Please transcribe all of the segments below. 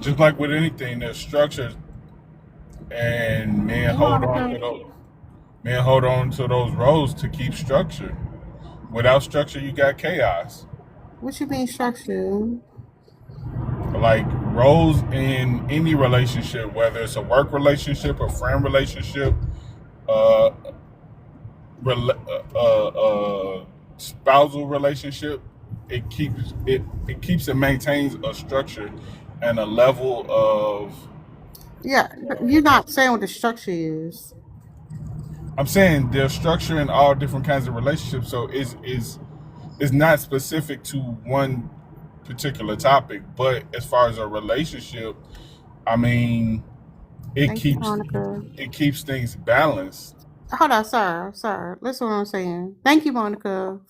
Just like with anything, there's structure, and Hey, Monica. men hold on to those roles to keep structure. Without structure, you got chaos. What you mean structure? Like roles in any relationship, whether it's a work relationship, a friend relationship, uh, spousal relationship, it maintains a structure and a level of. Yeah, you're not saying what the structure is. I'm saying there's structure in all different kinds of relationships, so it's not specific to one particular topic. But as far as a relationship, I mean, it Thank you, keeps Monica. it keeps things balanced. Hold on, sir. Listen what I'm saying. Thank you, Monica.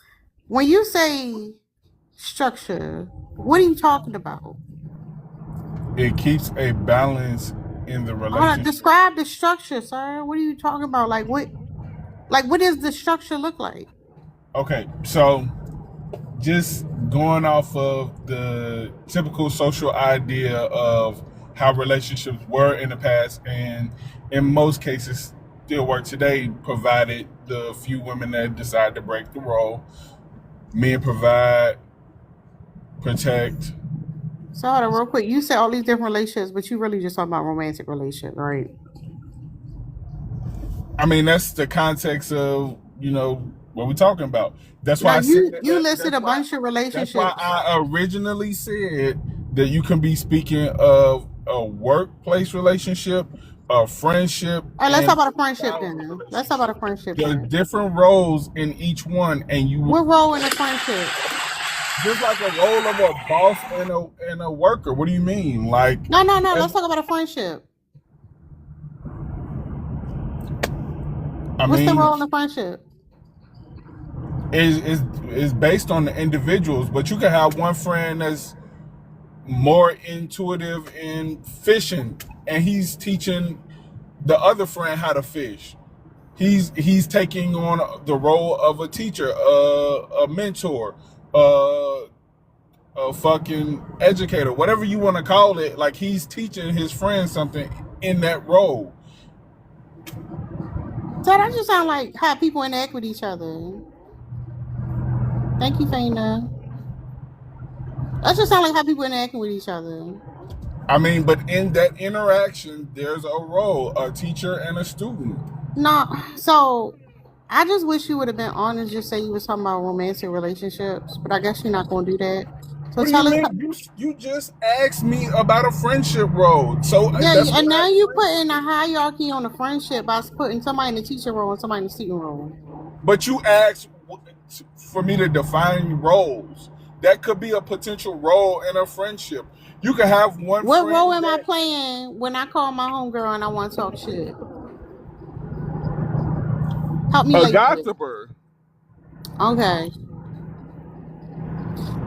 When you say structure, what are you talking about? It keeps a balance in the Hold on, relationship. describe the structure, sir. What are you talking about? Like what does the structure look like? Okay, so just going off of the typical social idea of how relationships were in the past, and in most cases still work today, provided the few women that decide to break the role. Men provide, protect. So hold on, real quick. You said all these different relationships, but you really just talking about romantic relationships, right? I mean, that's the context of what we're talking about. That's why Now I said you that. listed a bunch of That's why relationships. I originally said that you can be speaking of a workplace relationship, a friendship, All right, let's talk and about a a friendship spousal then. Let's talk about relationship. a friendship There's then. different roles in each one, and What role in a friendship? just like a role of a boss and a worker. What do you mean? Like, No. as, Let's talk about a friendship. I What's the mean, role in a friendship? is based on the individuals, but you can have one friend that's more intuitive in fishing, and he's teaching the other friend how to fish. He's taking on the role of a teacher, a mentor, uh, a fucking educator, whatever you want to call it. Like, he's teaching his friend something in that role. So that just sound like how people interact with each other. Thank you, Faina. That just sound like how people interacting with each other. I mean, but in that interaction, there's a role, a teacher and a student. No, so I just wish you would have been honest, just say you was talking about romantic relationships, but I guess you're not gonna do that. So What do you tell us, mean? You just asked me about a friendship role, so yeah, that's and what I now you put explained in to a you. hierarchy on the friendship by putting somebody in the teacher role and somebody in the student role. But you asked for me to define roles. That could be a potential role in a friendship. You could have one What role friend am I that playing when I call my homegirl and I want to talk shit? Help me a label it. gossiper. Okay,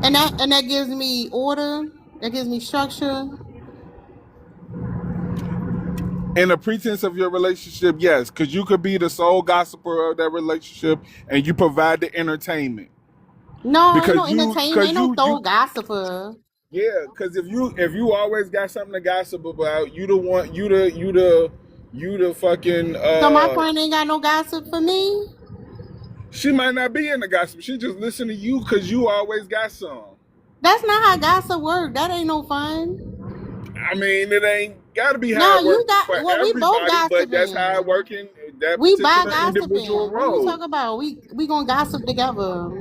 and that gives me order. That gives me structure. In the pretense of your relationship, yes, because you could be the sole gossiper of that relationship, and you provide the entertainment. No, ain't no entertainment, Because ain't no you, thorough gossiper. yeah, because if you always got something to gossip about, you the one, you the fucking. So my friend ain't got no gossip for me. She might not be in the gossip. She just listen to you because you always got some. That's not how gossip work. That ain't no fun. I mean, it ain't got to be how No, it work you got for well, we both everybody, but that's how it gossiping. work in that We buy particular individual gossiping. What are you role. talking about? We gonna gossip together.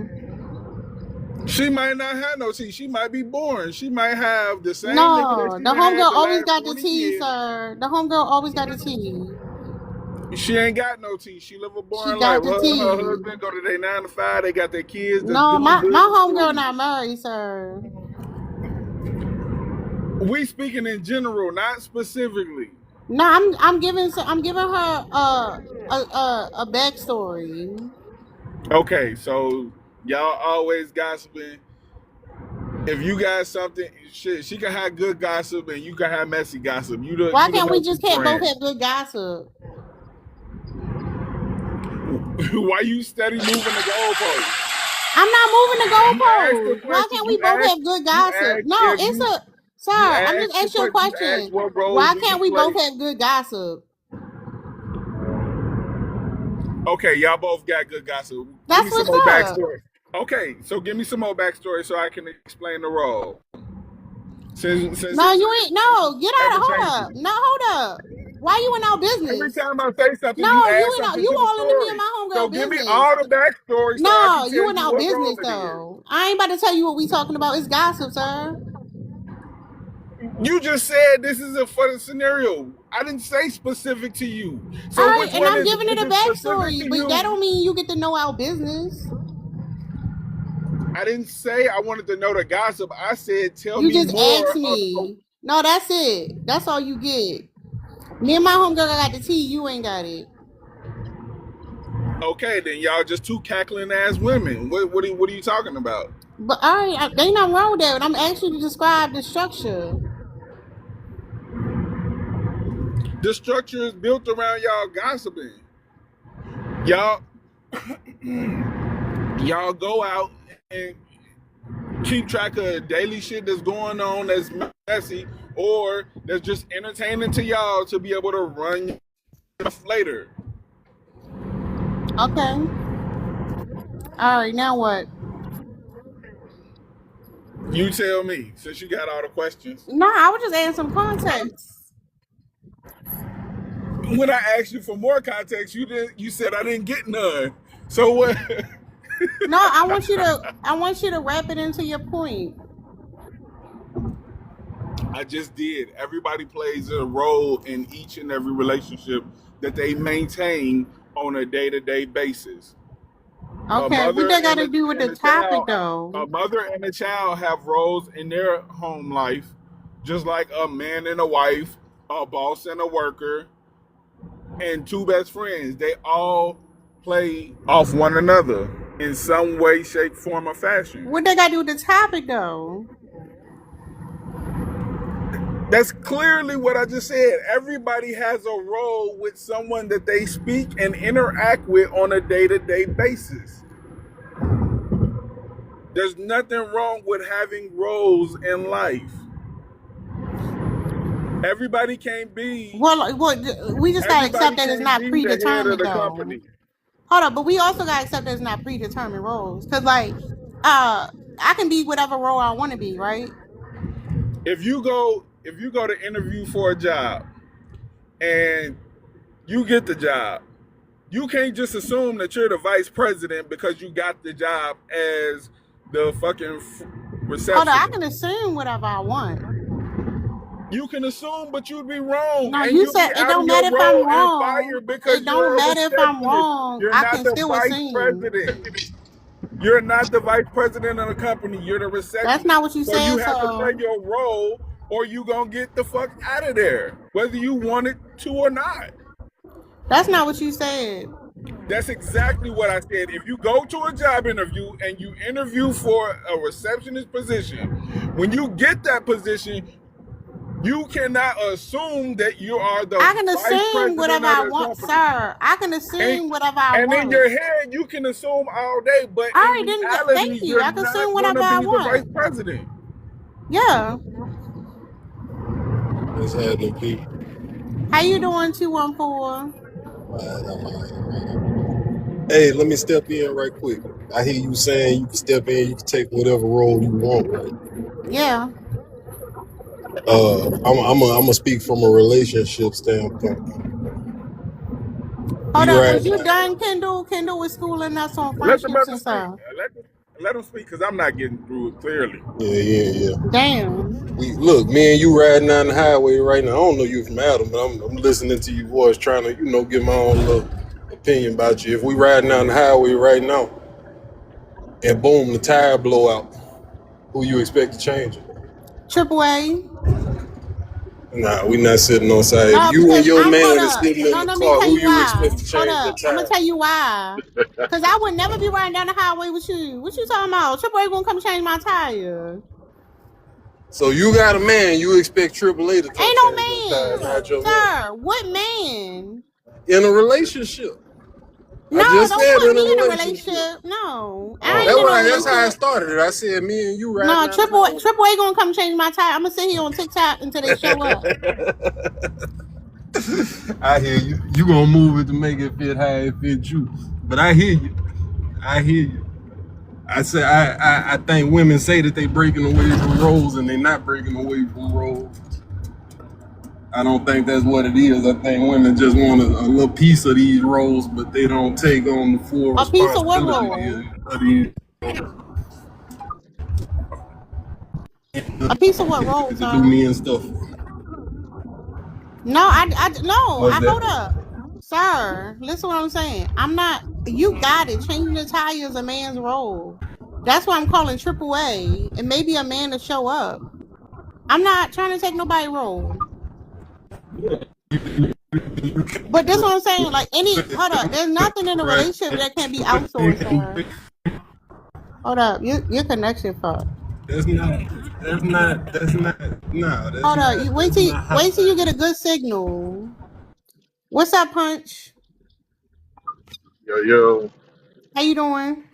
She might not have no tea. She might be boring. She might have the same nigga that No, she the done had homegirl the always last got the 20 tea, years. sir. The homegirl always got the tea. She ain't got no tea. She live a She boring life. got the Her tea. husband go to their 9 to 5. They got their kids that's No, doing my good in homegirl school. not married, sir. We speaking in general, not specifically. No, I'm giving her a backstory. Okay, so y'all always gossiping. If you got something, shit, she can have good gossip and you can have messy gossip. You the Why you the can't we go-to just can't both friend. have good gossip? Why you steady moving the goalposts? I'm not moving the You asked the goalposts. Why question. can't we both have good You gossip? asked No, if you. Sir, You I'm just asked the asking you a question. You asked question. what role Why do can't you we both play? have good gossip? Okay, y'all both got good gossip. Give That's me some what's more up. backstory. Okay, so give me some more backstory so I can explain the role. Since No, it's you ain't. No, get out ever of. Hold up. changing. No, hold up. Why you in our Every business? time I say something, you No, you add in our. something You to the all into me and story. my So homegirl give me business. all the backstory so I No, can you tell in you our what business role it is. though. I ain't about to tell you what we talking about. It's gossip, sir. You just said this is a funny scenario. I didn't say specific to you. All So right, which and one I'm is giving it a it specific backstory, to but that you? don't mean you get to know our business. I didn't say I wanted to know the gossip. I said tell You me just asked more. me. No, that's it. That's all you get. Me and my homegirl got the tea. You ain't got it. Okay, then y'all just two cackling ass women. What are you talking about? But all right, ain't nothing wrong with that. But I'm asking you to describe the structure. The structure is built around y'all gossiping. Y'all go out and keep track of daily shit that's going on that's messy or that's just entertaining to y'all to be able to run later. Okay. All right. Now what? You tell me, since you got all the questions. No, I was just adding some context. When I asked you for more context, you said I didn't get none. So what? No, I want you to wrap it into your point. I just did. Everybody plays a role in each and every relationship that they maintain on a day-to-day basis. A Okay, what mother that got and to do with the a topic child, though? a mother and a child have roles in their home life, just like a man and a wife, a boss and a worker, and two best friends. They all play off one another in some way, shape, form, or fashion. What that got to do with the topic though? That's clearly what I just said. Everybody has a role with someone that they speak and interact with on a day-to-day basis. There's nothing wrong with having roles in life. Everybody can't be. Well, we just gotta Everybody accept that it's can't not be the head of predetermined the though. company. Hold up, but we also gotta accept that it's not predetermined roles. Cause like, I can be whatever role I want to be, right? If you go to interview for a job and you get the job, you can't just assume that you're the vice president because you got the job as the fucking Hold up, I receptionist. can assume whatever I want. You can assume, but you'd be wrong, No, and you you'll said be it out of don't your matter if I'm role and wrong. fired because It don't you're a matter if I'm receptionist. wrong. You're I not can the still vice assume. president. You're not the vice president of the company. You're the That's receptionist. not what you So you said. have to play So your role, or you gonna get the fuck out of there, whether you want it to or not. that's not what you said. That's exactly what I said. If you go to a job interview and you interview for a receptionist position, when you get that position, you cannot assume that you are the I can vice assume president whatever of I the want, company. sir. I can And, assume whatever I and in want. your head, you can assume all day, but All in right, then. Thank reality, you. you're I can assume not going whatever to I be the vice want. president. Yeah. What's happening, people? How you doing, 214? Hey, let me step in right quick. I hear you saying you can step in, you can take whatever role you want, right? Yeah. I'm gonna speak from a relationship standpoint. Hold We up. right Was you now. done, Kendall? Kendall was schooling us on Let the friendships brother and speak. stuff. Let him speak because I'm not getting through it clearly. Yeah. Damn. We look, me and you riding down the highway right now. I don't know you from Adam, but I'm listening to your voice, trying to give my own little opinion about you. If we riding down the highway right now, and boom, the tire blow out, who you expect to change it? Triple A. Nah, we not sitting on side. If No, you and because your I'm hold man is up. sitting in No, the let me car, tell who you you why. expect to Hold change up. that I'm gonna tire? tell you why. Cause I would never be riding down the highway with you. What you talking about? Triple A gonna come change my tire. So you got a man, you expect AAA to come Ain't no change your tire, man. not your man. Sir, what man? In a relationship. No, just don't said put in a me in a relationship. relationship. No, I Oh, ain't in no That's how I relationship. started it. I said me and you right No, now. Triple A gonna come change my tire. I'm gonna sit here on TikTok until they show up. I hear you. You gonna move it to make it fit how it fit you. But I hear you. I hear you. I say I think women say that they breaking away from roles and they not breaking away from roles. I don't think that's what it is. I think women just want a little piece of these roles, but they don't take on the full A piece of what responsibility roll? of these A piece of what roll, to do sir? men stuff. No, no. What's I hold that? up, sir. Listen to what I'm saying. I'm not. You got it. Changing the tire is a man's role. That's why I'm calling Triple A and maybe a man to show up. I'm not trying to take nobody's role. But that's what I'm saying. Like hold up. There's nothing in a Right. relationship that can be outsourced, sir. Hold up. Your connection fucked. That's not. That's not. That's not. No. That's Hold up. not. You That's not how. wait till you get a good signal. What's up, Punch? Yo, How you doing?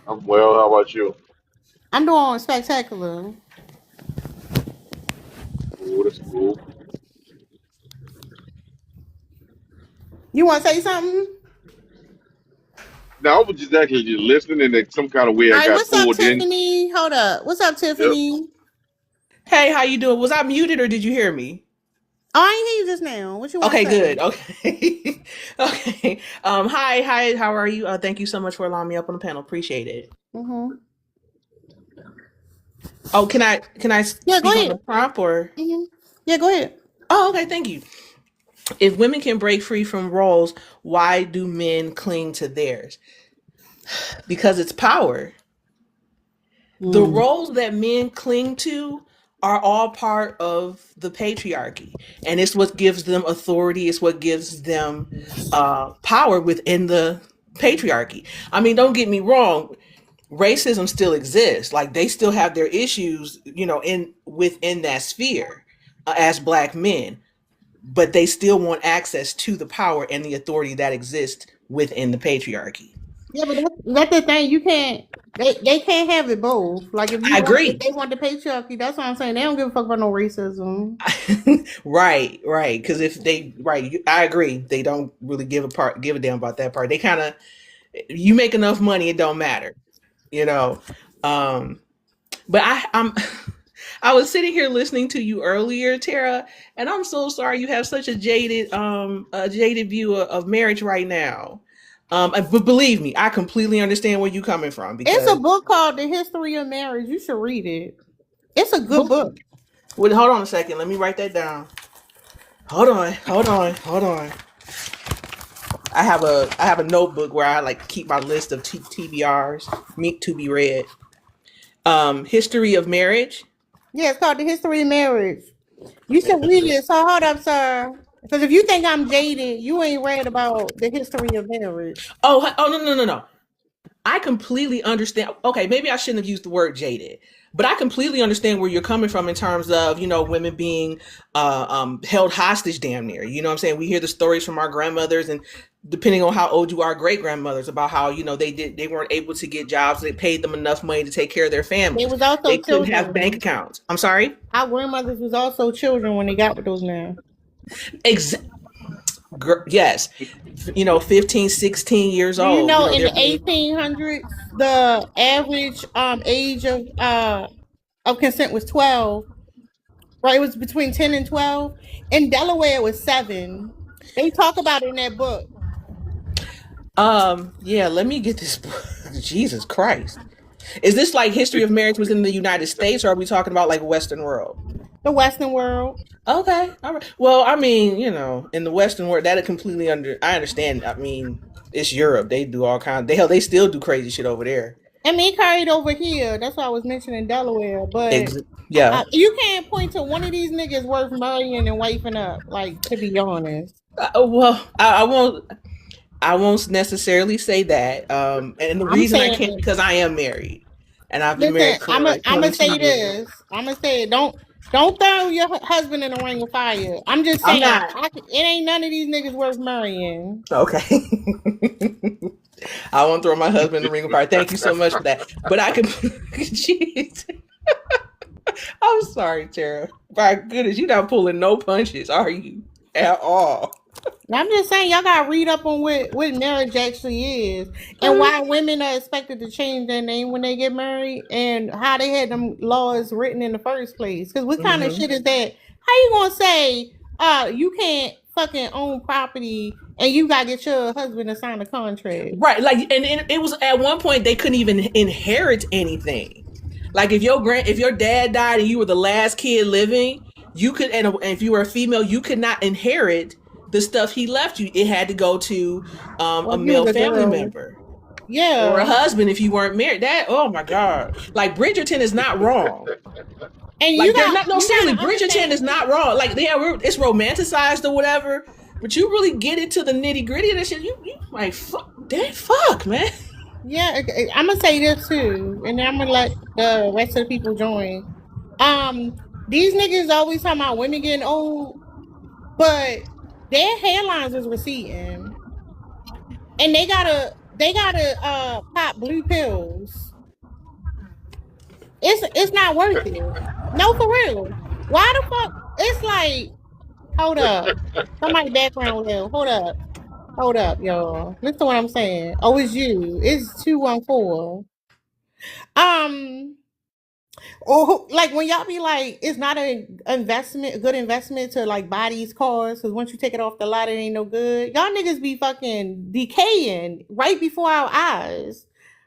I'm well. How about you? I'm doing spectacular. Cool, that's cool. You want to say something? Now, I was just actually just listening, and in some kind of way All I right. got What's up, pulled in. Tiffany? Hold up. What's up, Yep. Tiffany? Hey, how you doing? Was I muted or did you hear me? Oh, I ain't hear you just now. What you want Okay, to say? good. Okay. Okay. Hi, how are you? Thank you so much for allowing me up on the panel. Appreciate it. Mm-hmm. Oh, can I Yeah, go speak on the ahead. prompt or? Mm-hmm. Yeah, go ahead. Oh, okay, thank you. If women can break free from roles, why do men cling to theirs? Because it's power. The roles that men cling to are all part of the patriarchy, and it's what gives them authority. It's what gives them power within the patriarchy. I mean, don't get me wrong, racism still exists. Like they still have their issues, in within that sphere as black men, but they still want access to the power and the authority that exists within the patriarchy. Yeah, but that's the thing. You can't. They can't have it both. Like if I if agree. they want the patriarchy, that's what I'm saying. They don't give a fuck about no racism. Right, right. Because if they, right, I agree. They don't really give a damn about that part. They kind of, you make enough money, it don't matter, you know. Um, but I was sitting here listening to you earlier, Tara, and I'm so sorry you have such a jaded view of marriage right now. But believe me, I completely understand where you're coming from It's a because. book called The History of Marriage. You should read it. It's a good book. Wait, hold on a second. Let me write that down. Hold on. I have a notebook where I like keep my list of TBRs, meet to be read. History of marriage. Yeah, it's called The History of Marriage. You should read it. So hold up, sir. Because if you think I'm jaded, you ain't read about the history of marriage. Oh no. I completely understand. Okay, maybe I shouldn't have used the word jaded, but I completely understand where you're coming from in terms of, women being held hostage damn near. You know what I'm saying? We hear the stories from our grandmothers and depending on how old you are, great grandmothers about how, they weren't able to get jobs. They paid them enough money to take care of their They families. was also They couldn't have bank children. accounts. I'm sorry? Our grandmothers was also children when they got with those men. Ex- yes. 15, 16 years Do you old. know in They're the being 1800s the average age of consent was 12? Right, it was between 10 and 12. In Delaware, it was 7. They talk about it in that book. yeah, let me get this. Jesus Christ. Is this like history of marriage was in the United States, or are we talking about like Western world? The Western world. Okay, all right. Well, I mean, in the Western world, that I understand. I mean, it's Europe. They do all kinds. They still do crazy shit over there. I mean, it carried over here. That's why I was mentioning Delaware. But Yeah. you can't point to one of these niggas worth marrying and wifing up. Like, to be honest. Well, I won't. I won't necessarily say that. And the I'm reason I saying can't because I am married, and I've been Listen, married for I'm like gonna 22 say years. this. I'm gonna say it. Don't Don't throw your husband in the ring of fire. I'm just I'm saying, not. it ain't none of these niggas worth marrying. Okay. I won't throw my husband in the ring of fire. Thank you so much for that. But I can. Jeez. I'm sorry, Tara. My goodness, you're not pulling no punches, are you? At all. I'm just saying, y'all gotta read up on what marriage actually is and why women are expected to change their name when they get married and how they had them laws written in the first place. Because what kind of shit is that? How you gonna say, you can't fucking own property and you gotta get your husband to sign a contract? Right. Like, and it was at one point they couldn't even inherit anything. Like if your dad died and you were the last kid living, you could, and if you were a female, you could not inherit the stuff he left you. It had to go to a male family member. Yeah. Or a husband if you weren't married. That, oh my God. Like Bridgerton is not wrong. And like you seriously, Bridgerton is not wrong. Like it's romanticized or whatever, but you really get into the nitty gritty of that shit. You like fuck, man. Yeah, I'm gonna say this too, and then I'm gonna let the rest of the people join. These niggas always talking about women getting old, but their hairlines is receding, and they gotta pop blue pills. It's not worth it. No, for real. Why the fuck? It's like, hold up, somebody background level. Hold up, y'all. Listen to what I'm saying. Oh, it's you. It's 214. Or like when y'all be like, it's not a good investment to like buy these cars because once you take it off the lot, it ain't no good. Y'all niggas be fucking decaying right before our eyes.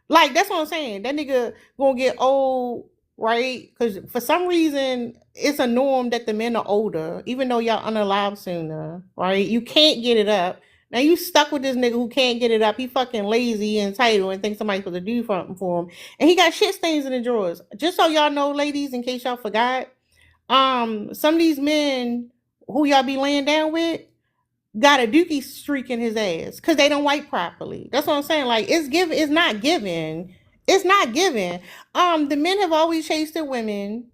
Like that's what I'm saying. That nigga gonna get old, right? Because for some reason it's a norm that the men are older, even though y'all unalive sooner, right? You can't get it up. Now you stuck with this nigga who can't get it up. He fucking lazy and entitled and thinks somebody's supposed to do something for him. And he got shit stains in the drawers. Just so y'all know, ladies, in case y'all forgot, some of these men who y'all be laying down with got a dookie streak in his ass because they don't wipe properly. That's what I'm saying. Like it's not given. It's not given. The men have always chased the women.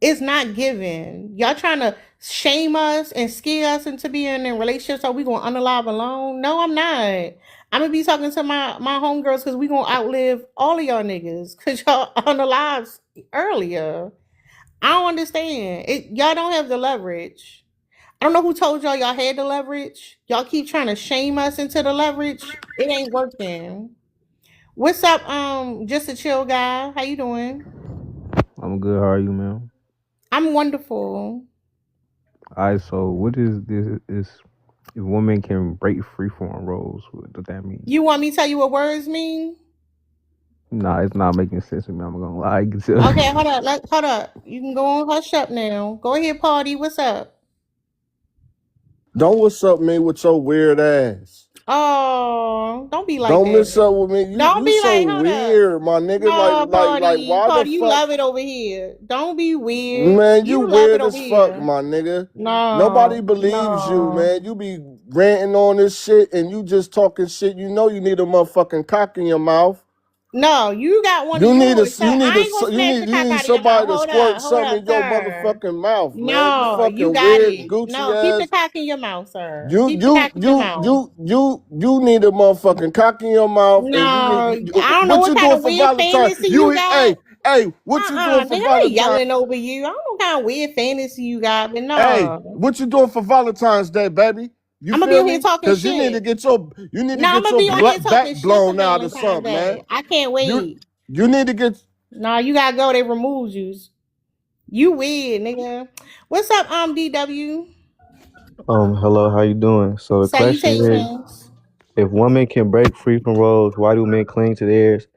It's not given. Y'all trying to shame us and scare us into being in relationships so we gonna unalive alone? No, I'm not. I'm gonna be talking to my homegirls because we gonna outlive all of y'all niggas because y'all unalive earlier. I don't understand. Y'all don't have the leverage. I don't know who told y'all had the leverage. Y'all keep trying to shame us into the leverage. It ain't working. What's up, just a chill guy? How you doing? I'm good. How are you, man? I'm wonderful. Alright, so what is this? Is if women can break freeform roles, what does that mean? You want me to tell you what words mean? Nah, it's not making sense to me. I'm gonna lie. Okay, hold up. Hold up. You can go on hush up now. Go ahead, party. What's up? Don't what's up me with your weird ass. Oh, don't be like Don't that. mess up with me. Don't You be so like, hold weird, up. my nigga. No, Like why party, the you fuck? love it over here. Don't be weird. Man, you love it weird over as fuck, here. my nigga. No, Nobody believes you, no. man. You be ranting on this shit and you just talking shit. You know you need a motherfucking cock in your mouth. No, you got one You of need yours. So I ain't gonna snatch the cock out of your somebody mouth. to Hold squirt up, something in your sir. motherfucking mouth, man. You No, you fucking got weird it. Gucci No, keep the ass. cock in your mouth, sir. You Keep the cock in your mouth. need a motherfucking cock in your mouth, and No, I you need don't know what what you kind doing of for weird Valentine's? fantasy you got. Hey, what you doing for Nigga, I ain't Valentine's? yelling over you. I don't know what kind of weird fantasy you got, but Hey, no. what you doing for Valentine's Day, baby? You I'm gonna be feel on here me? talking Cause you need to shit. get No, I'm gonna be on here your back talking shit for blown out or Valentine's something, man. Day. I can't wait. You need to get. No, you gotta go. They removed you. You weird, nigga. What's up, DW? Hello, how you doing? So the question is, Salutations. if women can break free from roles, why do men cling to theirs?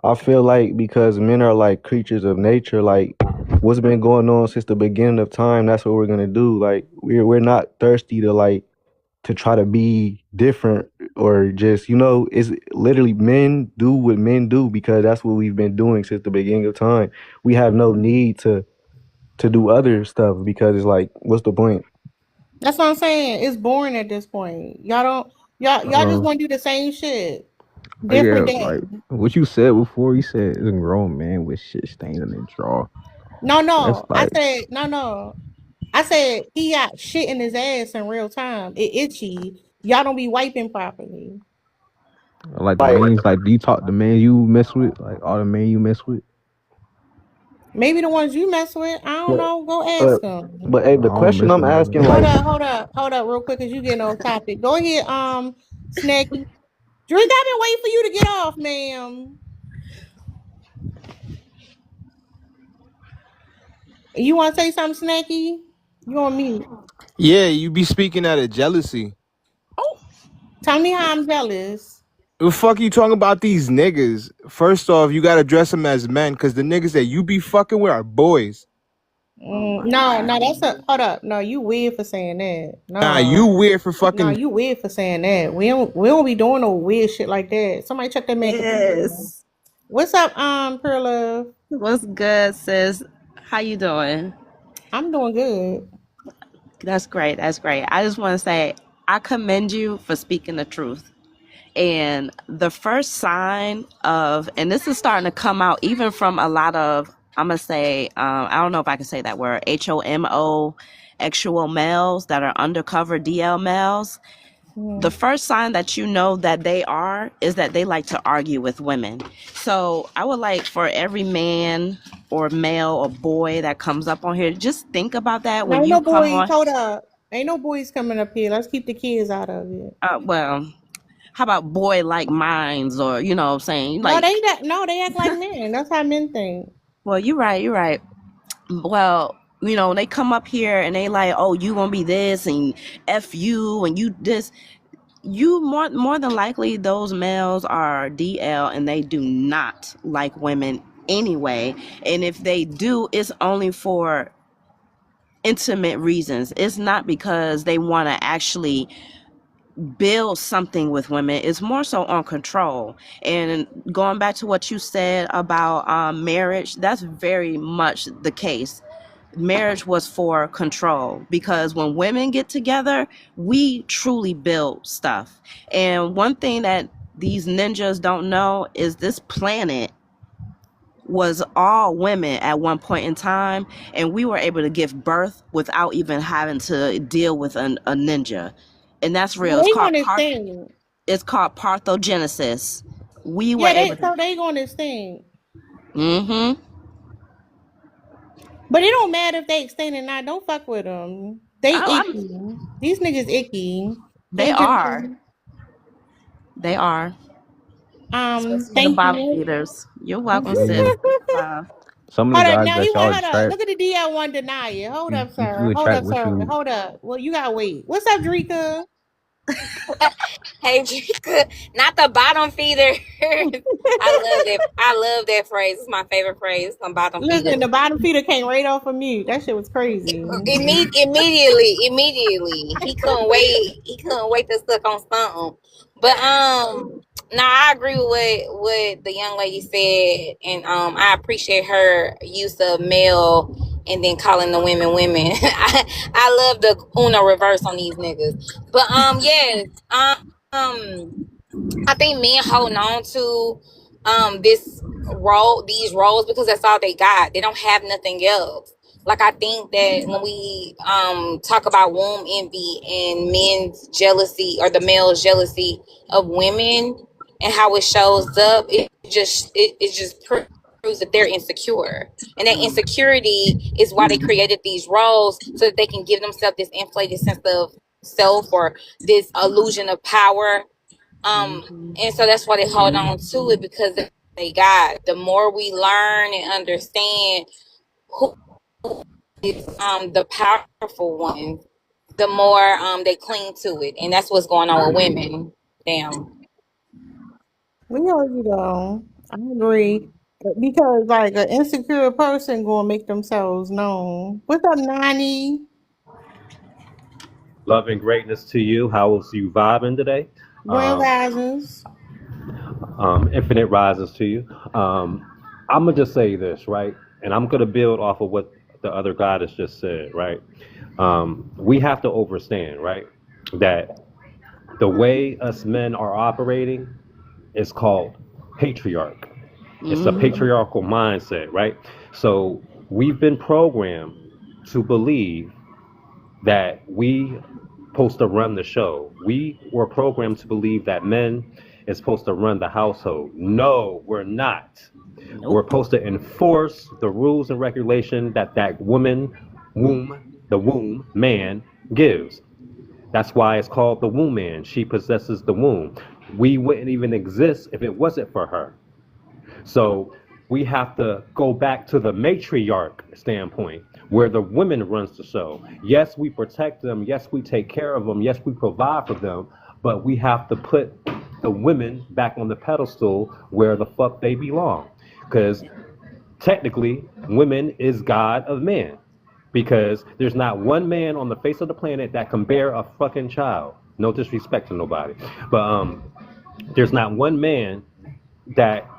I feel like because men are like creatures of nature, like what's been going on since the beginning of time, that's what we're gonna do. Like we're not thirsty to try to be different or just, it's literally men do what men do because that's what we've been doing since the beginning of time. We have no need to do other stuff because it's like, what's the point? That's what I'm saying. It's boring at this point. Y'all just Uh, want to do the same shit. yeah, Different day. like what you said before, you said it's a grown man with shit stains in their draw. No, That's no. I like said no, no. I said he got shit in his ass in real time. It itchy. Y'all don't be wiping properly. the mains. Like, do you talk the man you mess with? Like all the men you mess with? Maybe the ones you mess with. I don't But know. Go but ask them. but hey, I the don't question miss I'm with none of asking, them. like, Hold up, real quick, cause you getting off topic. Go ahead, Snacky. Drink, I've been waiting for you to get off, ma'am. You want to say something, Snacky? You on mute? Yeah, you be speaking out of jealousy. Oh, tell me how I'm jealous. The fuck you talking about these niggas? First off, you gotta address them as men, cause the niggas that you be fucking with are boys. No, no, that's a hold up. No, you weird for saying that. Nah, you No, weird for no, fucking. you weird for saying that. We don't be doing no weird shit like that. Somebody check that man computer. Yes. What's up, Pearl Love? What's good, sis? How you doing? I'm doing good. That's great. That's great. I just want to say I commend you for speaking the truth. And the first sign of, and this is starting to come out even from a lot of, I'm going to say, I don't know if I can say that word, HOMO, actual males that are undercover DL males. The first sign that you know that they are is that they like to argue with women. So I would like for every man or male or boy that comes up on here, just think about that No, when ain't you no come boys. on. Hold up. Ain't no boys coming up here. Let's keep the kids out of it. Well, how about boy like minds, or you know what I'm saying? No, Like, they act like men. That's how men think. well, you're right, you're right. Well, you know, they come up here and they like, oh, you gonna be this and F you and you this. You more than likely those males are DL and they do not like women anyway. And if they do, it's only for intimate reasons. It's not because they want to actually build something with women. It's more so on control. And going back to what you said about marriage, that's very much the case. Marriage was for control, because when women get together, we truly build stuff. And one thing that these ninjas don't know is this planet was all women at one point in time, and we were able to give birth without even having to deal with a ninja. And that's real. Well, they going to thing. It's called parthogenesis. We were Yeah, able to. they going to thing. Mm-hmm. But it don't matter if they extend or not. Don't fuck with them. They icky. These niggas icky. They Hey, are. Drinker. They are. Especially the Thank bottom you. feeders. You're welcome, sis. some of the Hold up, guys now that he y'all want hold up. attract, Look at the DL1 deny it. Hold up, sir. you Hold attract up, what sir. you. Hold up. Well, you gotta wait. What's up, Drika? Hey, Drika, not the bottom feeder. I love that phrase. It's my favorite phrase. The bottom feeder. Listen, the bottom feeder came right off of mute. That shit was crazy. Immediately, he couldn't wait. He couldn't wait to suck on something. But no, I agree with what the young lady said, and I appreciate her use of male and then calling the women women. I love the Uno reverse on these niggas. But yes, I think men holding on to these roles because that's all they got. They don't have nothing else. Like, I think that when we talk about womb envy and men's jealousy, or the male's jealousy of women, and how it shows up, it just proves that they're insecure. And that insecurity is why they created these roles, so that they can give themselves this inflated sense of self, or this illusion of power. And so that's why they hold on to it, because they got. The more we learn and understand who is the powerful one, the more they cling to it. And that's what's going on with women. Damn. We heard you though. I agree. Because like an insecure person gonna make themselves known. What's up, Nani? Love and greatness to you. How was you vibing today? Grand Risings. Infinite rises to you. I'm gonna just say this, right? And I'm gonna build off of what the other goddess just said, right? We have to understand, right, that the way us men are operating is called patriarch. It's a patriarchal mindset, right? So we've been programmed to believe that we supposed to run the show. We were programmed to believe that men is supposed to run the household. No, we're not. We're Nope. supposed to enforce the rules and regulation that woman, the womb, man gives. That's why it's called the womb man. She possesses the womb. We wouldn't even exist if it wasn't for her. So we have to go back to the matriarch standpoint where the woman runs the show. Yes, we protect them. Yes, we take care of them. Yes, we provide for them. But we have to put the women back on the pedestal where the fuck they belong. Because technically, women is God of man. Because there's not one man on the face of the planet that can bear a fucking child. No disrespect to nobody. But there's not one man that,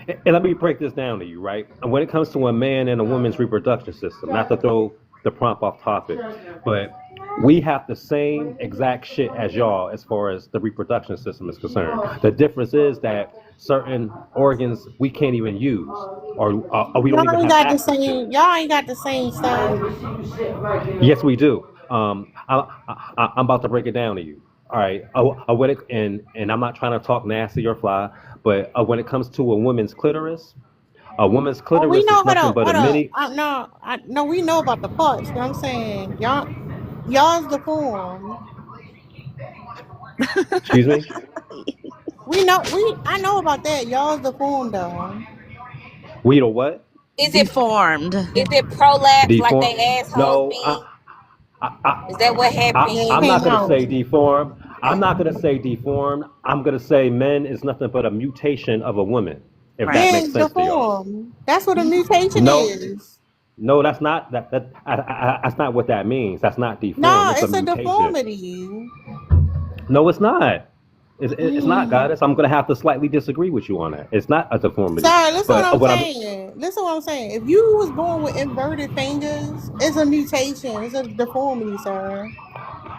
and let me break this down to you, right? And when it comes to a man and a woman's reproduction system, not to throw the prompt off topic, but we have the same exact shit as y'all as far as the reproduction system is concerned. The difference is that certain organs we can't even use, or we don't Y'all even ain't have got the access to. same. Y'all ain't got the same stuff. Yes, we do. I'm about to break it down to you. All right. When it, and I'm not trying to talk nasty or fly, but when it comes to a woman's clitoris Oh, we is know. Hold nothing up. but a Hold up. mini. No, we know about the parts. You know what I'm saying? Y'all's the form. Excuse me. I know about that. Y'all's the form, though. We the what? Is it Deformed. prolapse like Deform? they assholes No, be? I, Is that what happened? Yeah, it I'm not came gonna out. say deformed. I'm not gonna say deformed. I'm gonna say men is nothing but a mutation of a woman. If that Right. makes Yeah, sense to y'all. form. That's what a mutation No, is. no, that's not that's not what that means. That's not deformed. No, It's a it's a mutation. deformity. No, it's not. It's not, Mm. goddess. I'm gonna have to slightly disagree with you on that. It's not a deformity. Sorry, listen what But I'm what I'm saying. Listen what I'm saying. If you was born with inverted fingers, it's a mutation. It's a deformity, sir.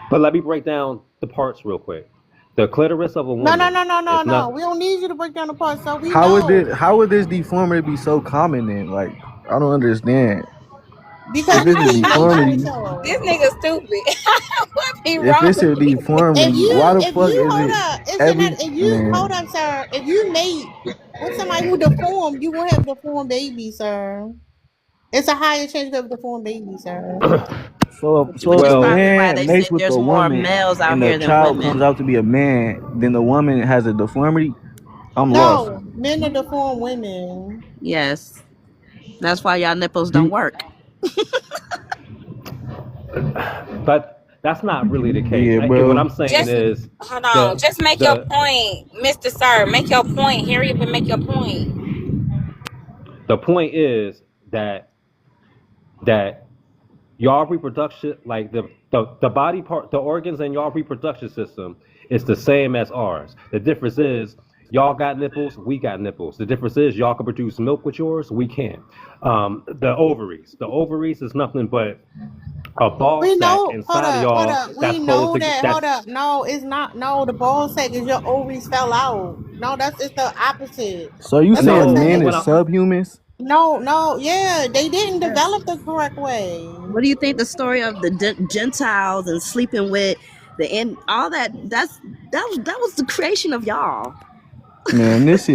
but let me break down the parts real quick. The clitoris of a No, woman is no. not. We don't need you to break down the parts, so we How would know. this deformity be so common then? Like, I don't understand. Because If you it's a can't make deformity, sure. This nigga stupid. What be if wrong it's a with you? deformity, why the If fuck you is hold it up, every hold man? up, sir. If you mate with somebody who deformed, you will have deformed baby, sir. It's a higher chance of deformed baby, sir. So Which if is a Well, probably why man they mates said with there's a more woman males out and the here than child comes women. out to be a man, then the woman has a deformity. I'm lost. No, men are deformed women. Yes. That's why y'all nipples don't You, work. but that's not really the case. yeah, What bro. I'm saying Just is hold on. the Just make your the point, Mr. Sir. Make your point. Hurry up and make your point. the point is that y'all reproduction, like the body part, the organs in y'all reproduction system is the same as ours. The difference is y'all got nipples, we got nipples. The difference is y'all can produce milk with yours, we can't. The ovaries is nothing but a ball We sack know. inside of Hold y'all up. that's We supposed know to get that. Hold that's up. No, it's not. No, the ball sack is your ovaries fell out. No, it's the opposite. So you That's what I'm saying no. men saying. is subhumans? No, yeah, they didn't develop the correct way. What do you think the story of the Gentiles and sleeping with the end, all that? That was the creation of y'all. Man, this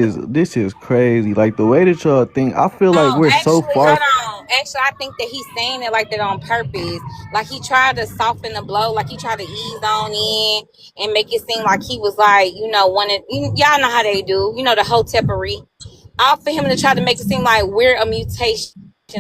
is crazy. Like the way that y'all think, I feel like we're so Actually, far. hold on. Actually, I think that he's saying it like that on purpose. Like he tried to soften the blow. Like he tried to ease on in and make it seem like he was like, y'all know how they do. You know, the hotepery. All for him to try to make it seem like we're a mutation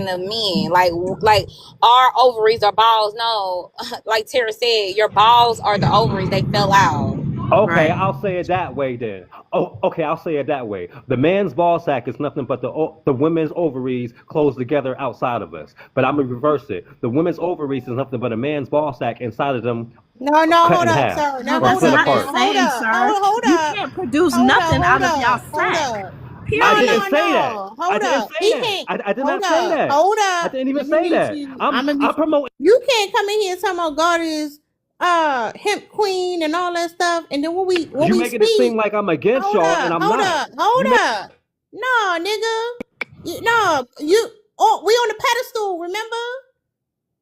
of men. Like our ovaries are balls. No, like Tara said, your balls are the ovaries. They fell out. Okay, Right. I'll say it that way then. Oh, okay, I'll say it that way. The man's ball sack is nothing but the women's ovaries closed together outside of us. But I'm gonna reverse it. The women's ovaries is nothing but a man's ball sack inside of them No, cut hold in up, half sir. No, Now or hold that's split up not the now. apart. same, sir. Hold You up. can't produce Hold nothing up. out of y'all Hold sack. up. I No, didn't Period. say that. I Hold didn't up. say He that. can't. I did Hold not say up. that. Hold I up. didn't even Let me say mute that. you. I'm promoting. You can't come in here and talk about God is hemp queen and all that stuff, and then when You we making it seem speak, like I'm against y'all and I'm not. hold You make up. No, nigga. No, you Oh, we on the pedestal, remember?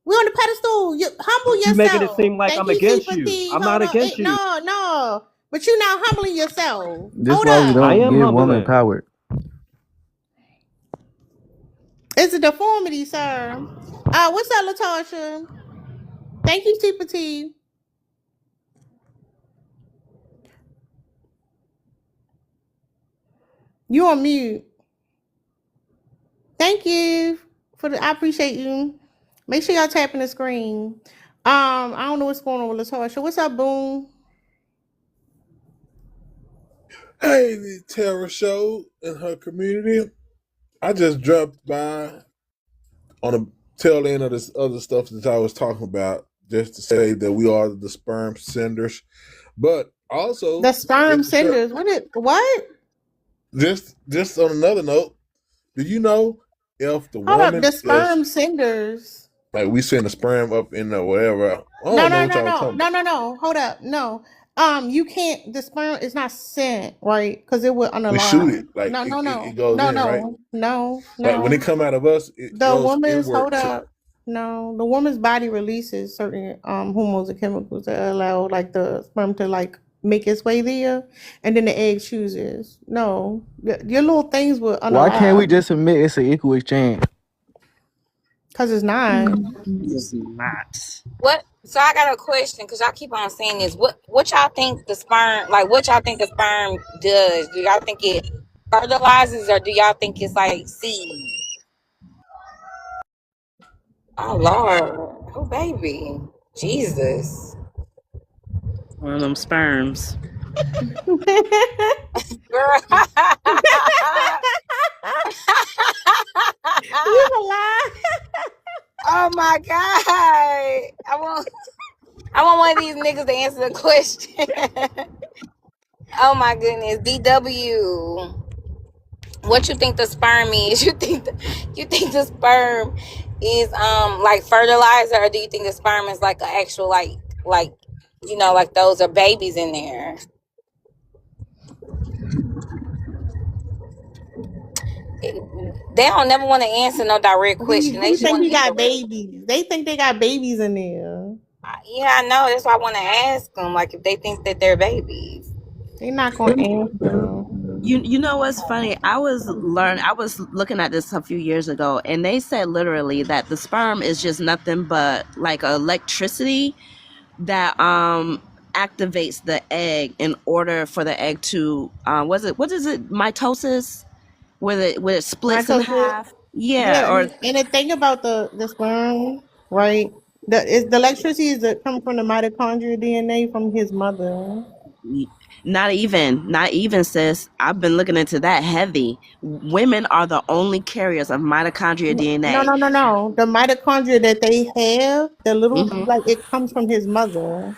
We on the pedestal. You humble You making it yourself. seem like Thank I'm you, against you. sympathy. I'm not Hold on. against you. No. But you're not humbling yourself. This Hold why we up. I don't am give women humbling. power. It's a deformity, sir. What's up, Latasha? Thank you, sympathy. You on mute. Thank you I appreciate you. Make sure y'all tapping the screen. I don't know what's going on with Latasha. What's up, Boom? Hey, the Tara Show and her community. I just dropped by on the tail end of this other stuff that I was talking about, just to say that we are the sperm senders, but also The sperm senders. What? Just on another note, do you know if the Hold up, woman the is sperm senders. like we send the sperm up in the whatever? I don't No. know what y'all talking about. No. Hold up. No. You can't. The sperm is not sent, right? Because it would We shoot unalive. it like No. it goes in, right? No. Like when it come out of us, it The goes woman's inward. hold up. No, the woman's body releases certain hormones and chemicals that allow like the sperm to like make its way there, and then the egg chooses. No, your little things will Why can't we unalive just admit it's an equal exchange? because it's not. It's not. What? So I got a question because y'all keep on saying this. What y'all think the sperm? Like, what y'all think the sperm does? Do y'all think it fertilizes, or do y'all think it's like seed? Oh Lord, oh baby, Jesus. One of them sperms. Girl. You a lie. Oh my God. I want one of these niggas to answer the question. Oh my goodness. DW. What you think the sperm is? You think the sperm is like fertilizer, or do you think the sperm is like an actual like like those are babies in there? They don't never want to answer no direct question. They Who just think want to he be got direct. babies? They think they got babies in there. Yeah, I know. That's why I want to ask them, like, if they think that they're babies. They're not gonna answer. You know what's funny? I was looking at this a few years ago, and they said literally that the sperm is just nothing but like electricity that activates the egg in order for the egg to what is it, mitosis, where it splits in Mitosis. half. Yeah, Yeah, or and the thing about the sperm, right? The electricity is that come from the mitochondrial DNA from his mother. not even, sis. I've been looking into that heavy. Women are the only carriers of mitochondria DNA. No. The mitochondria that they have, the little Hmm. like it comes from his mother.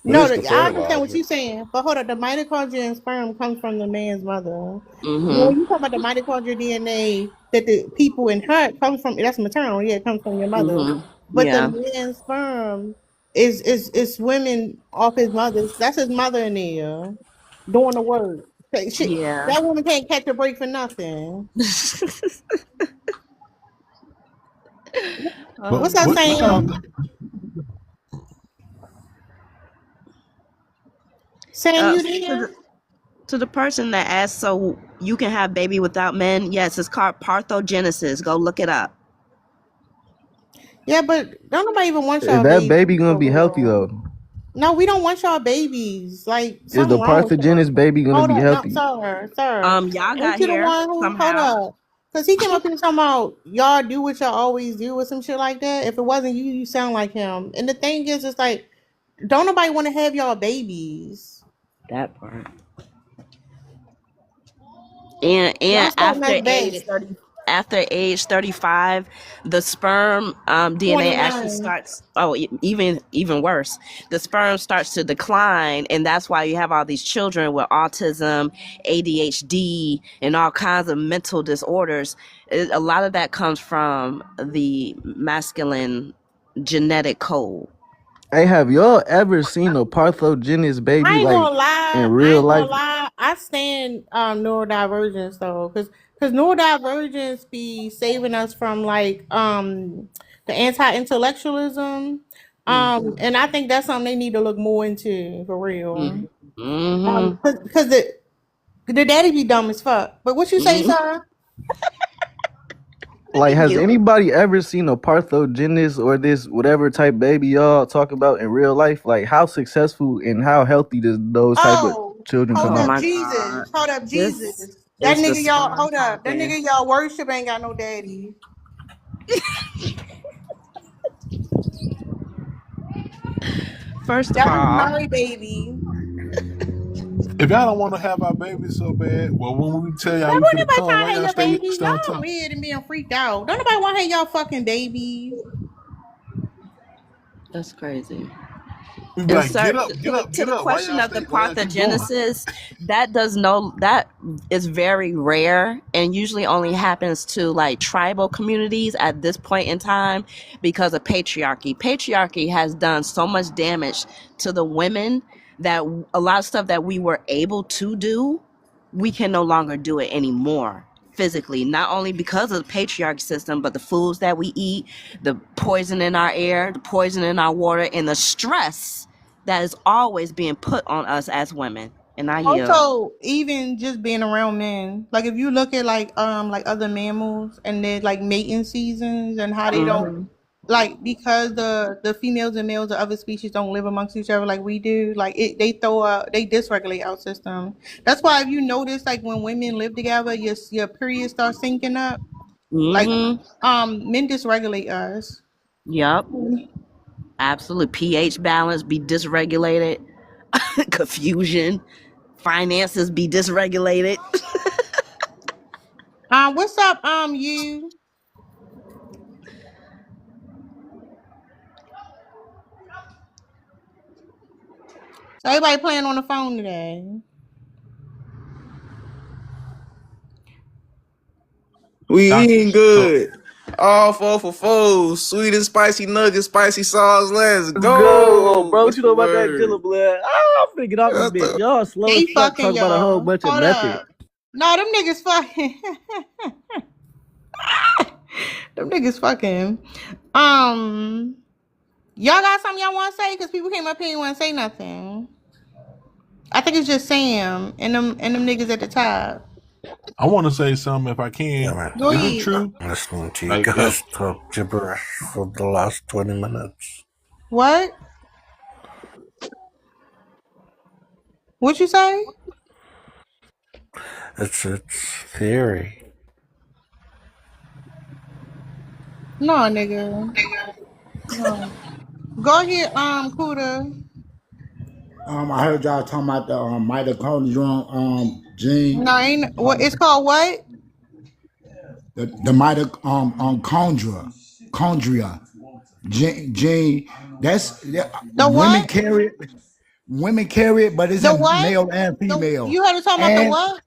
But No, it's the I understand what fertilizer. you're saying, but hold on, the mitochondria and sperm comes from the man's mother. Hmm. When you talk about the mitochondria DNA that the people inherit comes from, that's maternal, yeah, it comes from your mother. Hmm. But the Yeah. man's sperm is swimming off his mother's. That's his mother in there doing the work. Shit, Yeah. that woman can't catch a break for nothing. But What's up, what y'all? Sam? Sam, you To there? the person that asked, so you can have baby without men? Yes, it's called parthogenesis. Go look it up. Yeah, but don't nobody even want Is y'all that babies baby gonna for be healthy real. though? No, we don't want y'all babies. Like Is something the wrong with y'all. parthogenous baby gonna Hold be up, no, healthy? sir. Y'all got Ain't you the here one who hold somehow. up? Cause he came up here talking about y'all do what y'all always do or some shit like that. If it wasn't you, you sound like him. And the thing is, it's like, don't nobody want to have y'all babies. That part. And Y'all starting us bad. after age 35, the sperm DNA actually 29. starts, even worse, the sperm starts to decline, and that's why you have all these children with autism, ADHD, and all kinds of mental disorders. A lot of that comes from the masculine genetic code. Hey, have y'all ever seen a parthogenous baby I ain't like gonna lie. in real life? I stand neurodivergence though, because Because neurodivergence be saving us from like the anti-intellectualism. And I think that's something they need to look more into for real. Mm-hmm. Because the daddy be dumb as fuck. But what you say, Sarah? Like, has You. anybody ever seen a parthogenist or this whatever type baby y'all talk about in real life? Like, how successful and how healthy does those type of Oh, children hold come Oh up, out? my Jesus. God. Hold up, Jesus. This That is nigga y'all, hold up. That topic. nigga y'all worship ain't got no daddy. First of That was all, my baby. If y'all don't want to have our baby so bad, well, when we tell y'all Man, we who finna nobody come, trying why to have y'all your stay baby? on Y'all top? weird and being freaked out. Don't nobody want to have y'all fucking babies. that's crazy. We be And like, sir, get up, get up, to get the up. Why question y'all of the stay? Why y'all keep going? parthenogenesis, that is very rare and usually only happens to like tribal communities at this point in time because of patriarchy. Patriarchy has done so much damage to the women that a lot of stuff that we were able to do, we can no longer do it anymore physically, not only because of the patriarchy system, but the foods that we eat, the poison in our air, the poison in our water, and the stress that is always being put on us as women. And I yield. Also, even just being around men, like if you look at like other mammals and their like mating seasons and how they don't Mm-hmm. like because the females and males of other species don't live amongst each other like we do, like they dysregulate our system. That's why if you notice like when women live together, your period starts syncing up. Like Mm-hmm. men dysregulate us. Yep. Absolutely. pH balance be dysregulated. Confusion. Finances be dysregulated. What's up, you? So everybody playing on the phone today. We eating So good. All 4 for 4. Sweet and spicy nuggets, spicy sauce. Let's Let's go, go. bro. What What's you the know about that word? Dilla blood? Ah, I'm finna get off this What bitch. the- Y'all slow as They fuck fucking talk about a whole y'all. bunch of Hold nothing. up. No, them niggas fucking. Them niggas fucking. Y'all got something y'all want to say? Because people came up here and want to say nothing. I think it's just Sam and them niggas at the top. I want to say something if I Yeah, can. man. Go Is it ahead. true? I'm listening to you Hey, guys talk gibberish for the last 20 minutes. What? What you say? It's theory. No, nigga. No. Go ahead, Kuda. I heard y'all talking about the mitochondrial gene. No, ain't what it's called. What? The chondria gene. The Women what? carry it. Women carry it, but it's The in what? male and The female. you heard us talking about the And what?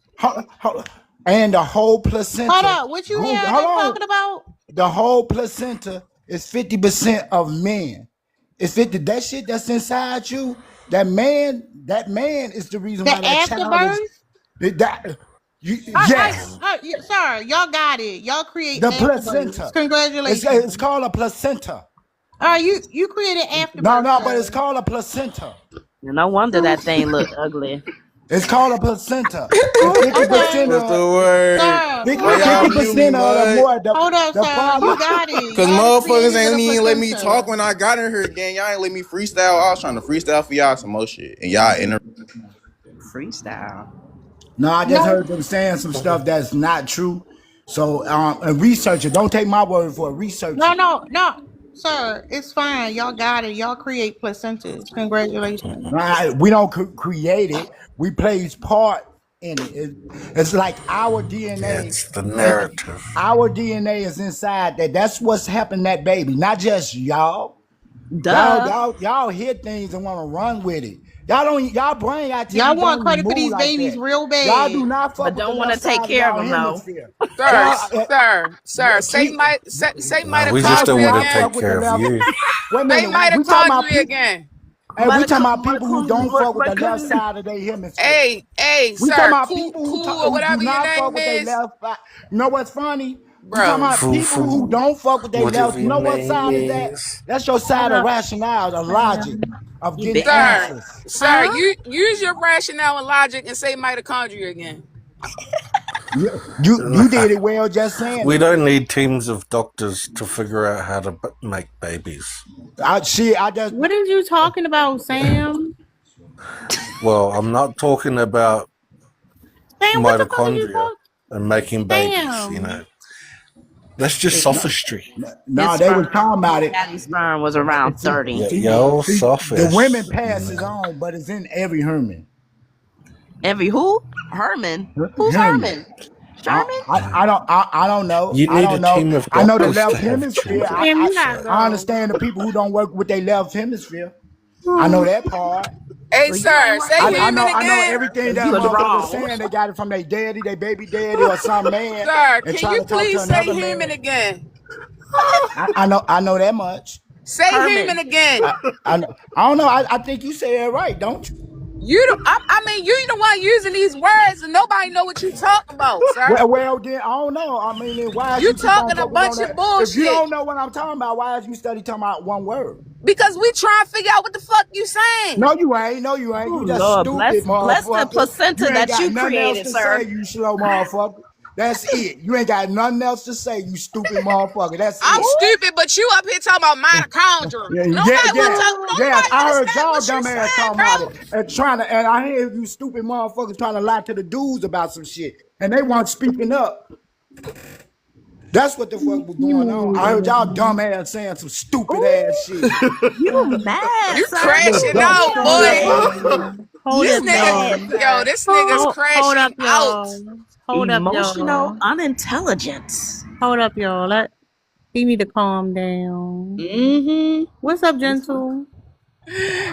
and the whole Hold placenta. up. What you Hold heard us on. talking about? The whole placenta is 50% of men. It's 50. That shit that's inside you. That man is the reason why The that child is afterbirth? yes. Sir, y'all got it. Y'all create The afterbirths. placenta. It's Congratulations. called a placenta. All right, you created No, afterbirth, no, but it's sir. called a placenta. No wonder that thing look ugly. It's called a placenta. And Okay. 50% What's the of word? Sir, Why hold y'all up. 50% mute me, of the mud? more Hold up, the sir. father. You got it. Cause Y'all the motherfuckers creators of ain't the even let me talk placenta. when I got in here again. Y'all ain't let me freestyle. I was trying to freestyle for y'all some more shit. And y'all Freestyle. No, I just No, heard them saying some stuff that's not true. So and research it. Don't take my word for it. Research no, it. no, no. Sir, it's fine. Y'all got it. Y'all create placentas. Congratulations. We don't create it. We plays part in it. It's like our Yeah, DNA. it's the narrative. Our DNA is inside that. That's what's happened to that baby. Not just y'all. Duh. Y'all hear things and want to run with it. Y'all brain Y'all activity want don't even credit for move these like babies that. real Y'all bad. do not fuck But with the don't want to left take side of care of y'all them though. hemisphere. Sir, Y'all sir, say keep say No, we just y'all don't do mitochondria want to not again. take fuck with the care of left. you. Wait a Say minute. We talking about mitochondria people. again. Hey, we talking about But people who don't fuck with the left couldn't. side of their hemisphere. Hey, We talking sir, about cool, people cool, or who do whatever your not fuck name with their is, left side. You know what's funny? We talking bro. about people who don't fuck with their left. Whatever You your know what name side is that? is. That's your side of rationale, the logic of You getting big Sir, answers. sir, you use your rationale and logic and say mitochondria again. You did it well just saying We it. don't need teams of doctors to figure out how to make babies. I just What are you talking about, Sam? Well, I'm not talking about Sam, what the fuck are you mitochondria talking? and making babies, you Sam. know. That's just sophistry. no, His they was sperm, talking about it. daddy's sperm was around 30. Yeah, See, yo, see, the women sophist. pass it on, but it's in every human. Every who? Herman. Who's Human. Herman? Sherman? I don't know. You I need don't a know. team of I know the doctors left to have hemisphere. children. Sam, you gotta go. I understand the people who don't work with their left hemisphere. I know that part. Hey, Well, you sir, ain't say right. I human know again. everything that You was motherfucker wrong. saying. They got it from their daddy, their baby daddy, or some man, Sir, and can try you to talk to please say another human man. again? I know that much. Say Herman. human again. I don't know. I think you said it right, don't you? I mean, you the one using these words, and nobody know what you talking about, sir. Well, then I don't know. I mean, then why is You you keep on talking a focusing on bunch that? of If you bullshit don't know what I'm talking about, why is you study talking about one word? because we trying to figure out what the fuck you saying. No, you ain't. No, you ain't. Oh, You just Lord. stupid, Bless the motherfucker. placenta You ain't that got you nothing else created, to sir. say, you slow motherfucker. That's it. You ain't got nothing else to say, you stupid motherfucker. That's I'm it. stupid, but you up here talking about mitochondria. Yeah, Nobody want to talk. yes. Nobody I heard understand y'all what you dumb ass saying, talking bro. about it and I hear you stupid motherfuckers trying to lie to the dudes about some shit, and they weren't speaking up. That's what the fuck was going on. I heard y'all dumb ass saying some stupid ass shit. You mad, You sir? Little crashing dumb out, Hold stupid up, boy. ass y'all. nigga. Hold This up, You nigga, mad, y'all. yo, sir? this nigga's Hold up, crashing out. y'all. Hold up, Emotional y'all. unintelligence. Hold up, y'all. He need to calm down. Mm-hmm. What's up, gentle?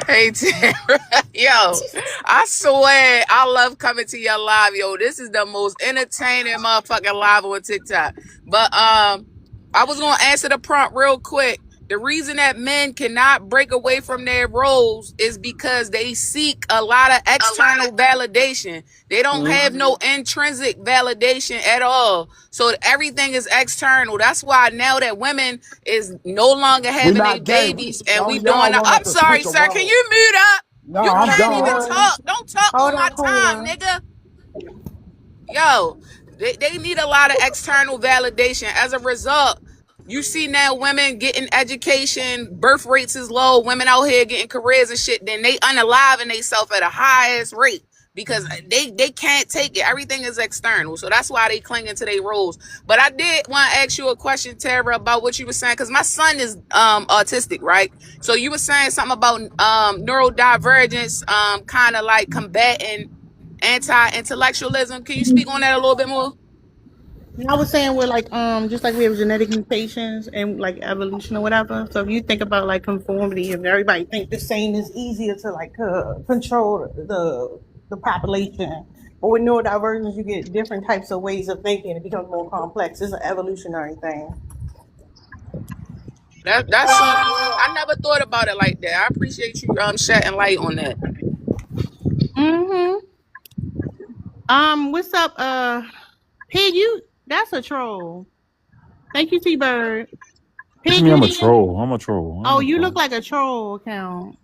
Hey, Tara. Yo, I swear I love coming to your live, yo. This is the most entertaining motherfucking live on TikTok. But I was gonna answer the prompt real quick. The reason that men cannot break away from their roles is because they seek a lot of external validation. They don't have no intrinsic validation at all. So everything is external. That's why now that women is no longer We having their not gay. babies and we Only doing y'all the, want us I'm to sorry, switch a sir. Can role. you mute up? No, You I'm can't even gone. talk. Don't talk Hold on my up, hold time, up. nigga. Yo, they need a lot of external validation. As a result, you see now women getting education, birth rates is low, women out here getting careers and shit, then they unaliving themselves at a highest rate because they can't take it. Everything is external. So that's why they clinging to their roles. But I did want to ask you a question, Tara, about what you were saying, because my son is autistic, right? So you were saying something about neurodivergence, kind of like combating anti-intellectualism. Can you speak on that a little bit more? I was saying we're like just like we have genetic mutations and like evolution or whatever. So if you think about like conformity, if everybody think the same is easier to like control the population. But with neurodivergence, you get different types of ways of thinking. It becomes more complex. It's an evolutionary thing. That's I never thought about it like that. I appreciate you shedding light on that. What's up? Pig, that's a troll. Thank you, T-Bird. What you Pig, mean you I'm a didn't. troll? I'm a troll. Oh, I'm a you look troll. like a troll account.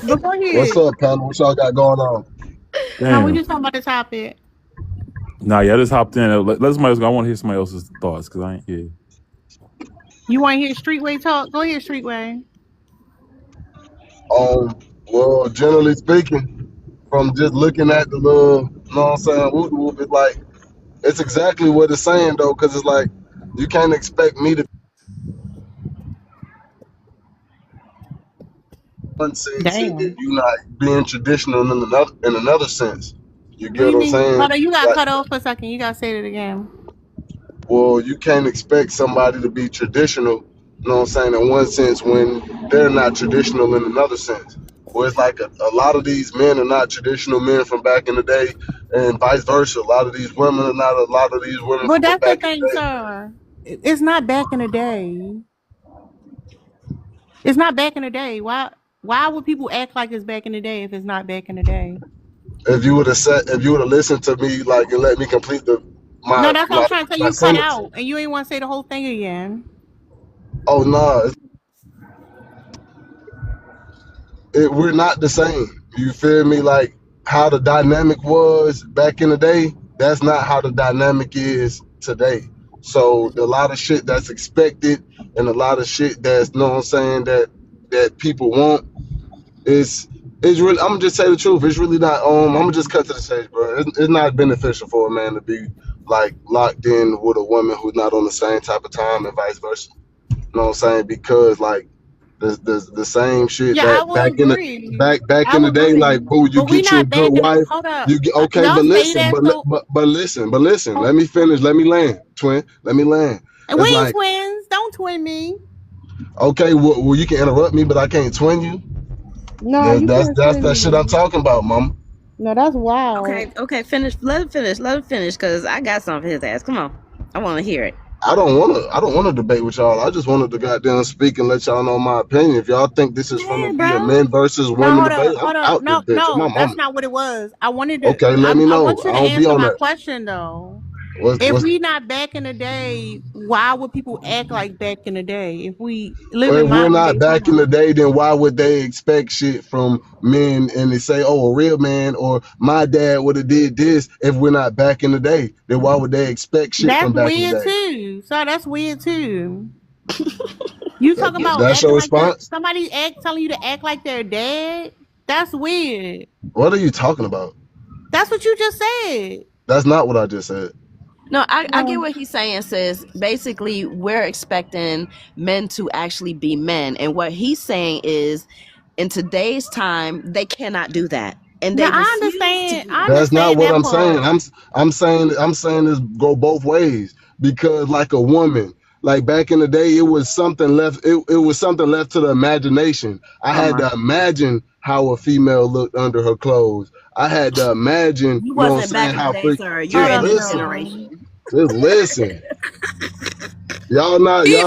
But go What's ahead. up, panel? What y'all got going on? No, we Damn. just talking about the topic. Nah, yeah, I just hopped in. Let somebody else go. I want to hear somebody else's thoughts because I ain't here. You want to hear Streetway talk? Go ahead, Streetway. Well, generally speaking, from just looking at the little, you know what I'm saying, whoop whoop, it's like, it's exactly what it's saying though, because it's like, you can't expect me to one sense and Damn. you not being traditional in another sense. You What do get you what I'm mean? saying? Hold on, you got Like, cut off for a second. You got to say it again. well, you can't expect somebody to be traditional, you know what I'm saying, in one sense when they're not traditional in another sense. Where it's like a lot of these men are not traditional men from back in the day, and vice versa. A lot of these women are not a lot of these women But from that's the back in thing, the day. sir. It's not back in the day. It's not back in the day. Why would people act like it's back in the day if it's not back in the day? If you would have listened to me like and let me complete No, my that's what I'm my, trying to tell you. my You cut sentence. out and you ain't want to say the whole thing again. Oh no, we're not the same. You feel me? Like how the dynamic was back in the day, that's not how the dynamic is today. So a lot of shit that's expected and a lot of shit that's, know what I'm saying, that people want is really. I'm gonna just say the truth. It's really not. I'm gonna just cut to the chase, bro. It's not beneficial for a man to be like locked in with a woman who's not on the same type of time and vice versa. You know what I'm saying? Because like the same shit Yeah, I that will agree. back I in the will day, like agree. boo, you But we get you a not good back in the. wife, Hold up. you get okay, Y'all but say listen, that so. but listen, let me finish, let me land, twin, let me land. And we It's ain't like, twins. Don't twin me. okay, well you can interrupt me, but I can't twin you. No, you can't That's twin that shit I'm me. talking about, mama. No, that's wild. Okay, finish. Let him finish. Let him finish, cause I got something for his ass. Come on, I want to hear it. I don't wanna debate with y'all. I just wanted to goddamn speak and let y'all know my opinion. If y'all think this is Yeah, gonna be a bro. men versus No, women debate, I'm hold up. out this No, bitch. I'm my that's mama. not what it was. I wanted to. Okay, let me I know. want you I to don't be answer on my that. question though. What's If we not back in the day, why would people act like back in the day? If we live Well, in if we're modern not day back in the time, day, then why would they expect shit from men and they say, oh, a real man or my dad would have did this if we're not back in the day? Then why would they expect shit that's from back in the weird day? too. So that's weird too. You talking about That's your acting like response? somebody telling you to act like they're dead? That's weird. What are you talking about? That's what you just said. That's not what I just said. No, I get No. what he's saying, sis. Basically, we're expecting men to actually be men. And what he's saying is, in today's time, they cannot do that. And No, they refuse to do I that. That's not understand what that I'm saying. part. I'm saying this go both ways because like a woman, like back in the day, it was something left. It was something left to the imagination. I Oh had my. to imagine how a female looked under her clothes. I had to imagine, You you know what I'm wasn't saying, back in the how day, freak. sir. You're Hold Just in up, this listen, sir. generation. just listen. Y'all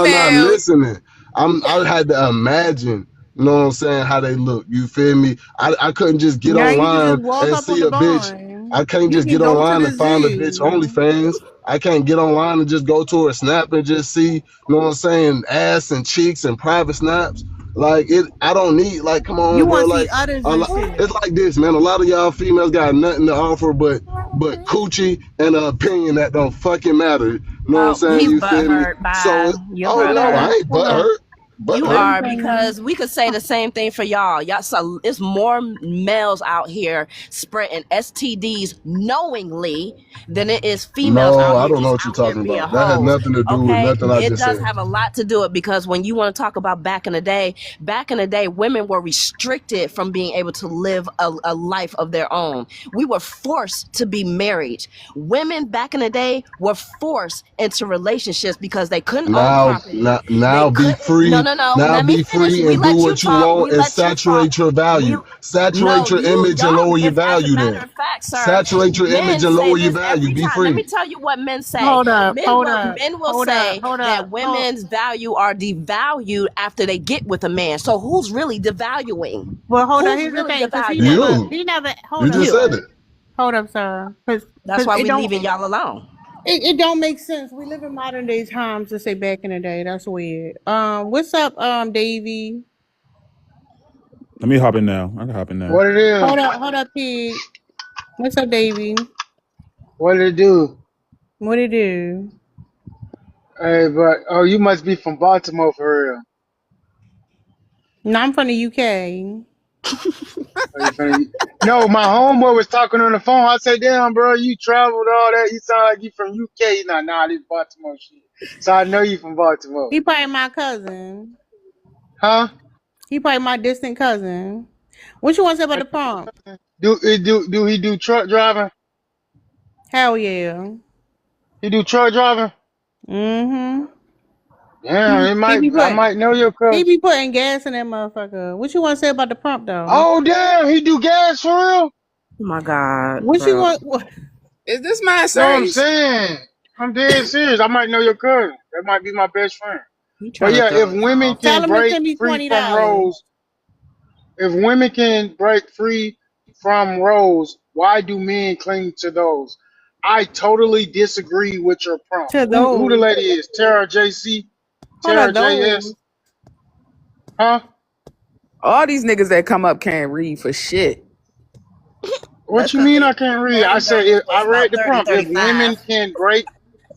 not Female. listening. I had to imagine, you know what I'm saying, how they look. You feel me? I couldn't just get Now you can online just walk and up on see the a bitch. barn. I can't You just can get go to online and the find a bitch zoo. OnlyFans. I can't get online and just go to her snap and just see, you know what I'm saying, ass and cheeks and private snaps. Like it, I don't need, like, come You on, bro. want to see Like others and shit. it's like this, man. A lot of y'all females got nothing to offer but coochie and an opinion that don't fucking matter. You know what I'm Oh, saying? he's You feel me? butthurt So, by your oh no, I brother. ain't Hold up. butthurt. You Let Butthurt. me are, finish. because we could say the same thing for y'all. Y'all, so it's more males out here spreading STDs knowingly than it is females No, out I here don't know just what you're out here talking being about. That has hoes. nothing to do with Okay, nothing I it just does said. have a lot to do it, because when you want to talk about back in the day, women were restricted from being able to live a life of their own. We were forced to be married. Women back in the day were forced into relationships because they couldn't own property. They Now be couldn't. No, free. no, no. Now Let me be finish. free We and do let you what you talk. We want and let you talk. saturate your We value. no, Saturate your you image and y'all. lower your If as a value matter then. of fact, sir, Saturate your image men and say lower your this value. every Be time. Let me free. tell you what men say. Hold up. Hold up. Men will Hold up. say Hold that up. women's value are devalued after they get with a man. So who's really devaluing? Well, hold up. Who's Here's the really thing, because devaluing? You. he never. You Hold up, just You. said sir. it. Hold up, sir. Because That's why it we don't. leaving y'all alone. It don't make sense. We live in modern day times to say back in the day. That's weird. What's up, Davy? Let me hop in now. I can hop in now. What it is? Hold up, Pete. What's up, Davy? What it do? What it do? Hey, but oh, you must be from Baltimore for real. No, I'm from the UK. Or you finna, no, my homeboy was talking on the phone. I said, "Damn, bro, you traveled all that. You sound like you from UK." Nah, this Baltimore shit. So I know you from Baltimore, He probably my cousin. huh? He probably my distant cousin. What you want to say about I, the prompt? do he do truck driving? Hell yeah. He do truck driving? Mm-hmm. Damn, it He might. be I put might know your he cousin. be putting gas in that motherfucker. What you want to say about the prompt though? Oh damn, he do gas for real? Oh my God, What you bro. want? What? Is this man No, I'm serious? saying, I'm dead serious. I might know your cousin. That might be my best friend. You But trying to yeah, throw if us women off? Tell can him to break send me free from $20. roles, if women can break free from roles, why do men cling to those? I totally disagree with your prompt. To Who the those. lady is? Tara JC? Hold Tara on, those. JS? Huh? All these niggas that come up can't read for shit. What That's you because mean I can't read? all I them said young I niggas read about the 30, prompt. If 35. women can break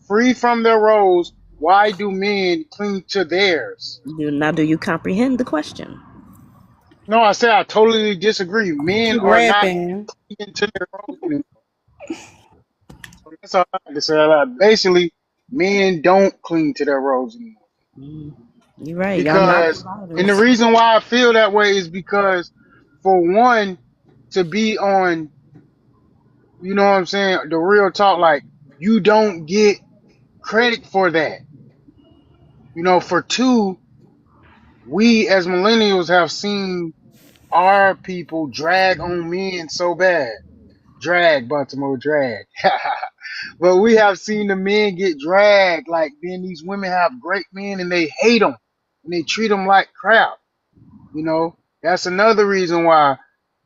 free from their roles, why do men cling to theirs? Do you comprehend the question? No, I said I totally disagree. Men Keep are not rapping. clinging to their roles anymore. So that's all I have to say. Like, basically, men don't cling to their roles anymore. You're right. Y'all not Because, and the providers. reason why I feel that way is because, for one, to be on, you know what I'm saying, the real talk, like, you don't get credit for that. You know, for two, we as millennials have seen our people drag on men so bad. Drag, Baltimore, drag. But we have seen the men get dragged. Like, then these women have great men and they hate them and they treat them like crap. You know, that's another reason why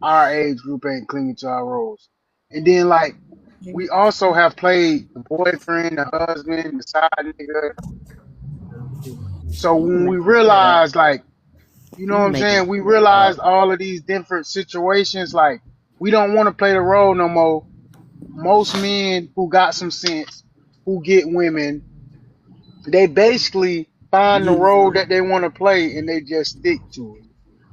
our age group ain't clinging to our roles. And then, like, we also have played the boyfriend, the husband, the side nigga. So You when we making shit up. realize, like, you know what You I'm making saying? We shit up. realized all of these different situations. Like, we don't want to play the role no more. Most men who got some sense, who get women, they basically find the Use role them. that they want to play and they just stick to it.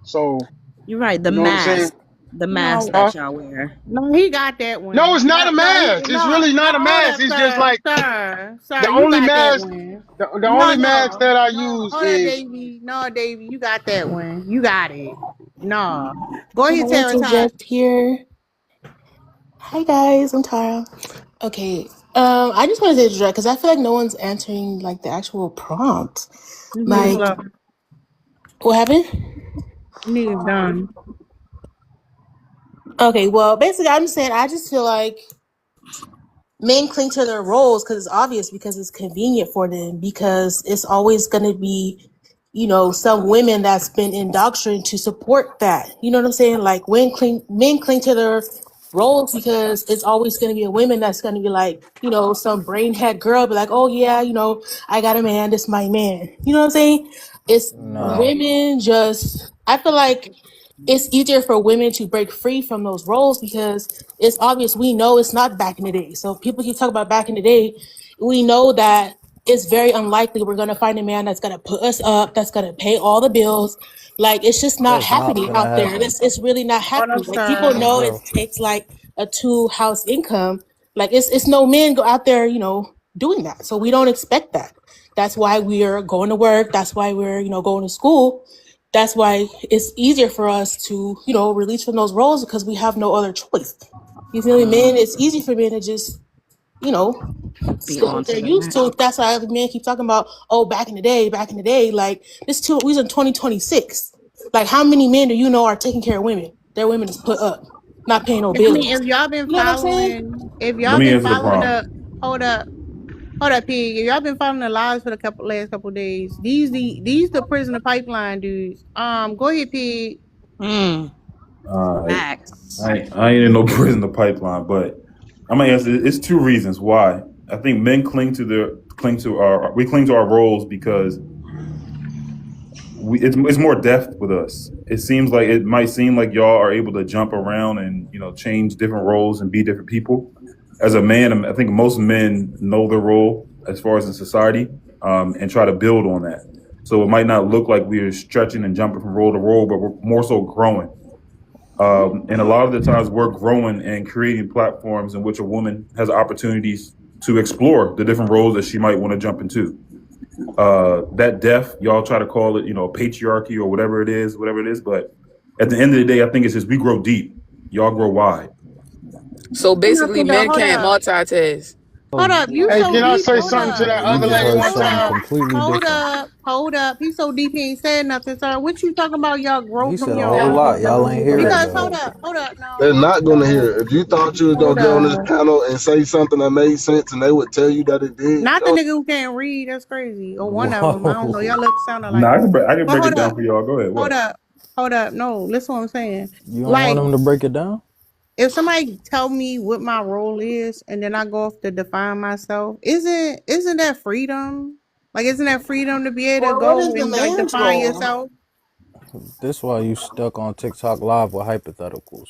So, You're right. The you know what I'm saying? mask. The mask No, Huh? that y'all wear. no, he got that No, one. it's not No, a no, mask. It's no, really no. not a Hold mask. up, It's just sir, like sir. the You only got that mask. one. The No, only mask no, that I no. use Hold up, is Davy. No, Davy, you got that one. You got it. No, go Can ahead, I Tara. Time. interject here? Hi guys, I'm Tara. Okay, I just wanted to interject because I feel like no one's answering like the actual prompt. Nigga Like, slow. what happened? Nigga done. Okay, well, basically, I'm just saying I just feel like men cling to their roles because it's obvious, because it's convenient for them, because it's always going to be, some women that's been indoctrinated to support that. You know what I'm saying? Like, men cling to their roles because it's always going to be a woman that's going to be like, some brainhead girl be like, oh yeah, I got a man, this my man. You know what I'm saying? It's No. women just, I feel like it's easier for women to break free from those roles because it's obvious, we know it's not back in the day. So people keep talking about back in the day, we know that it's very unlikely we're going to find a man that's going to put us up, that's going to pay all the bills. Like, it's just not That's not happening gonna out there. happen. It's really not Hold happening. up, Like, people sir. No, know it bro. takes like a 2 house income. Like, it's no men go out there, doing that. So we don't expect that. That's why we are going to work. That's why we're, going to school. That's why it's easier for us to, release from those roles because we have no other choice. You feel me, men? It's easy for men to just, you know, Be stick on what they're to the used to. next. That's why other men keep talking about, oh, back in the day, back in the day. Like, we was in 2026. Like, how many men do you know are taking care of women? Their women is put up, not paying no I mean, bills. if y'all been You know what I'm saying? Let me answer the prompt. the hold up, pig. If y'all been following the lives for the last couple days, these the prisoner pipeline dudes. Go ahead, pig. Mm, I, facts. I ain't in no prison the pipeline, but I'm gonna answer. It's two reasons why. I think men we cling to our roles because it's more depth with us. It might seem like y'all are able to jump around and change different roles and be different people. As a man, I think most men know their role as far as in society, and try to build on that. So it might not look like we're stretching and jumping from role to role, but we're more so growing. And a lot of the times we're growing and creating platforms in which a woman has opportunities to explore the different roles that she might want to jump into. That depth, y'all try to call it, patriarchy or whatever it is. But at the end of the day, I think it's just we grow deep, y'all grow wide. So basically, men Hold can't up. multitask. Hold up, you Hey, so can I deep. say Hold something to up. that You other just lady heard one Hold something time? up. completely Hold different. up. Hold up. He's so deep he ain't said nothing, sir. What you talking about? Y'all He growth from said a y'all? whole lot. Y'all ain't hear it Because though. hold up. They're No. not gonna hear it. If you thought you was gonna Hold get on this up. panel and say something that made sense and they would tell you that it did, Not the no. nigga who can't read. That's crazy. Or one of them. I don't know. Whoa. Y'all look sounding No, like I that. I can But break hold it down up. for y'all. Go ahead. Hold What? up. Hold up. No, listen what I'm saying. You don't want Like, him to break it down? if somebody tell me what my role is and then I go off to define myself, isn't that freedom? Like, isn't that freedom to be able to Well, what go is the and like man's define role? yourself? This why you stuck on TikTok live with hypotheticals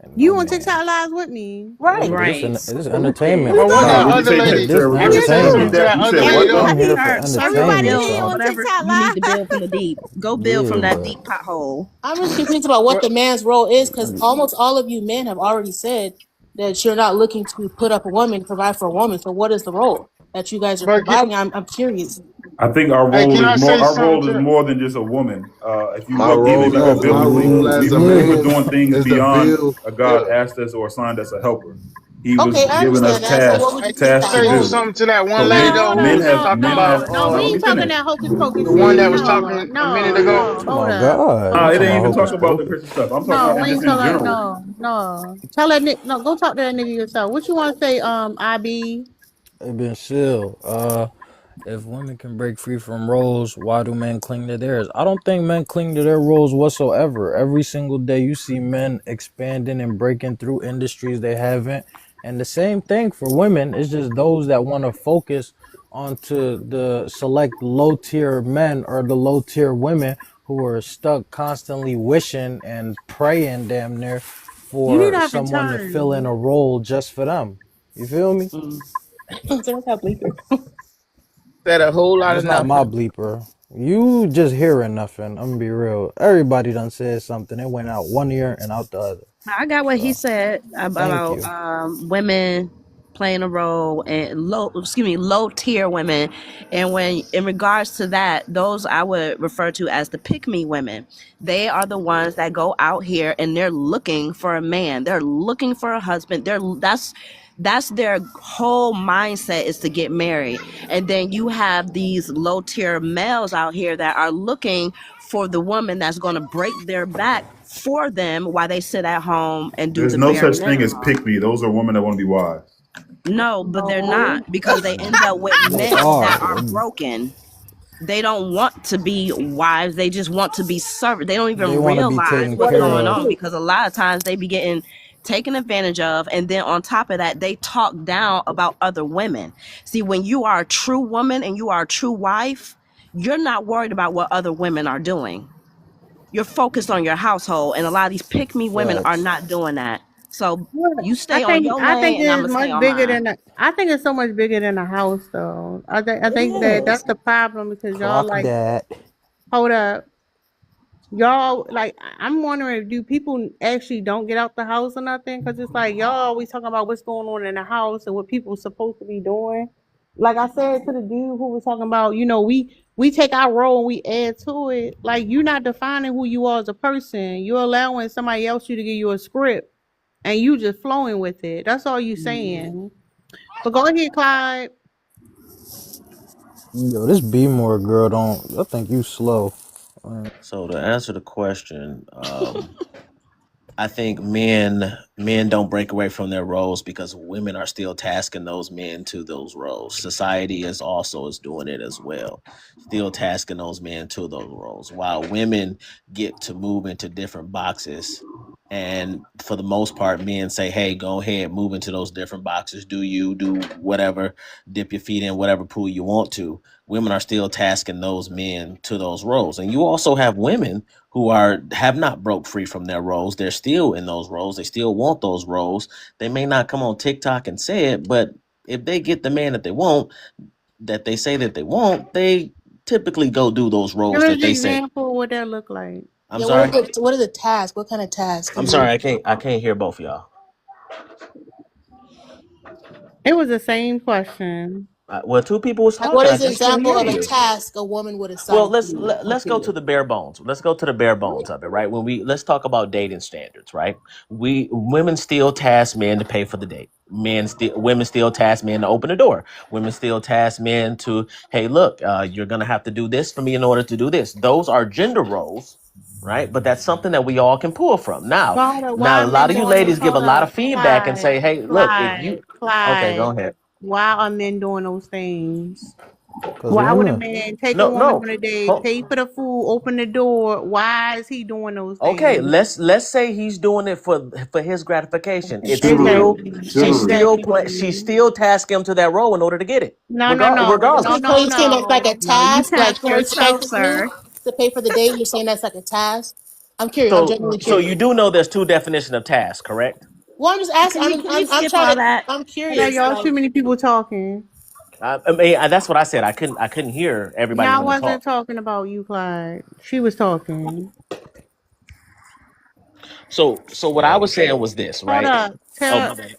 and no You on man. TikTok live with me? Yeah, Right. but Right. this Stupid. entertainment. But what Nah, that what Nah, you other say, lady? this Terrell? Can I say something entertainment. to that You other said lady what though? though? I'm here for Sir, you Everybody entertainment, in build here so on whatever TikTok you need live. to build from the deep. Go build yeah, from that but deep pothole. I'm just confused about what What? the man's role is because almost all of you men have already said that you're not looking to put up a woman, provide for a woman. So what is the role that you guys are But can, providing? I'm curious. I think our hey, role can is I more. say Our something role is to? more than just a woman. If you My look, even role even as my biblically, role as a even when we're man doing things is to beyond build. God Yeah. asked us or assigned us a helper, He was Okay, I giving us understand that. So what tasks would Hey, you can fit I tasks that to say role do. in? something to that one So lady No, though hold who up. was No, talking no, about no. We no, let me ain't talking finish. that hocus pocus the one shit. that was No, talking a minute no, ago? no. oh Hold my up. God, Hold you It talking ain't up. about even Hold hocus talking up. about the pocus? Christian stuff. I'm talking No, about we just ain't in talking. general. No. Tell that nigga. No, go talk to that nigga yourself. What you want to say? IB. It been still. If women can break free from roles, why do men cling to theirs? I don't think men cling to their roles whatsoever. Every single day you see men expanding and breaking through industries they haven't. And the same thing for women. It's just those that want to focus onto the select low tier men or the low tier women who are stuck constantly wishing and praying damn near You need to for have a someone to fill in turn. a role just for them. You feel me? So what's up, Bleeper? Said a whole lot That's of not my nothing. bleeper. You just hearing nothing. I'm gonna be real. Everybody done said something. It went out one ear and out the other. I got what he So said thank about you. women playing a role and low tier women. And when in regards to that, those I would refer to as the pick me women. They are the ones that go out here and they're looking for a man. They're looking for a husband. That's their whole mindset is to get married. And then you have these low tier males out here that are looking for the woman that's going to break their back for them while they sit at home and do There's the no bare such thing as minimum. pick me. Those are women that want to be wives. No, but they're not because they end up with They men that are. are broken. They don't want to be wives. They just want to be served. They don't They even want to be realize taken what's What is care going of. on true? because a lot of times they be getting taken advantage of. And then on top of that, they talk down about other women. See, when you are a true woman and you are a true wife, you're not worried about what other women are doing. You're focused on your household. And a lot of these pick me women are Facts. not doing that. So What? you I stay on think your I lane think and I'm it's going to stay much on bigger mine. than a, I think it's so much bigger than a house though. I It think that is. that's the problem because y'all Clock like that. hold up. Y'all like I'm wondering do people actually don't get out the house or nothing? Because it's like y'all always talking about what's going on in the house and what people supposed to be doing. Like I said to the dude who was talking about, we take our role and we add to it. Like you're not defining who you are as a person. You're allowing somebody else to give you a script and you just flowing with it. That's all you saying. But go ahead, Clyde. Yo, this B more girl don't. I think you slow. So to answer the question, I think men don't break away from their roles because women are still tasking those men to those roles. Society is doing it as well, still tasking those men to those roles. While women get to move into different boxes, and for the most part, men say, "Hey, go ahead, move into those different boxes. Do whatever, dip your feet in whatever pool you want to." Women are still tasking those men to those roles, and you also have women who have not broke free from their roles. They're still in those roles. They still want those roles. They may not come on TikTok and say it, but if they get the man that they want, that they say that they want, they typically go do those Give roles us that an they say. example of what that look like. I'm Yeah, sorry. what is the task? What kind of task? I'm Because sorry. you I can't hear both of y'all. It was the same question. Well, two people was Like, what talking. I is an just couldn't example hear of a you. task a woman would Well, assign to let's you? let's go to the bare bones. Let's go to the bare bones of it, right? Let's talk about dating standards, right? Women still task men to pay for the date. Women still task men to open the door. Women still task men to, hey, look, you're gonna have to do this for me in order to do this. Those are gender roles, right? But that's something that we all can pull from. Now, Why a are lot men of you doing those? ladies give a Hold lot of up, feedback and say, hey, look, if you okay, go ahead. Why are men doing those things? Cause Why would a women. man take a No, woman no. on a date, Ho- pay for the food, open the door? Why is he doing those Okay, things? let's say he's doing it for his gratification. It's Chivalry. still Exactly. Chivalry. she Exactly. still task him to that role in order to get it, No, no, no, no, So, regardless. so no, you're saying that's like no. a No, you task, like task her yourself, expecting me sir. to pay for the date? You're saying that's like a task? I'm curious. I'm genuinely So you curious. do know there's two definitions of task, correct? Well, I'm just asking. Can we I'm skip trying all to. that? I'm Hold on, curious. y'all. Like, Too many people talking. I mean, that's what I said. I couldn't hear everybody Y'all when they wasn't talk. talking about you, Clyde. She was talking. So what I was saying was this, Hold right? up. Oh my bad.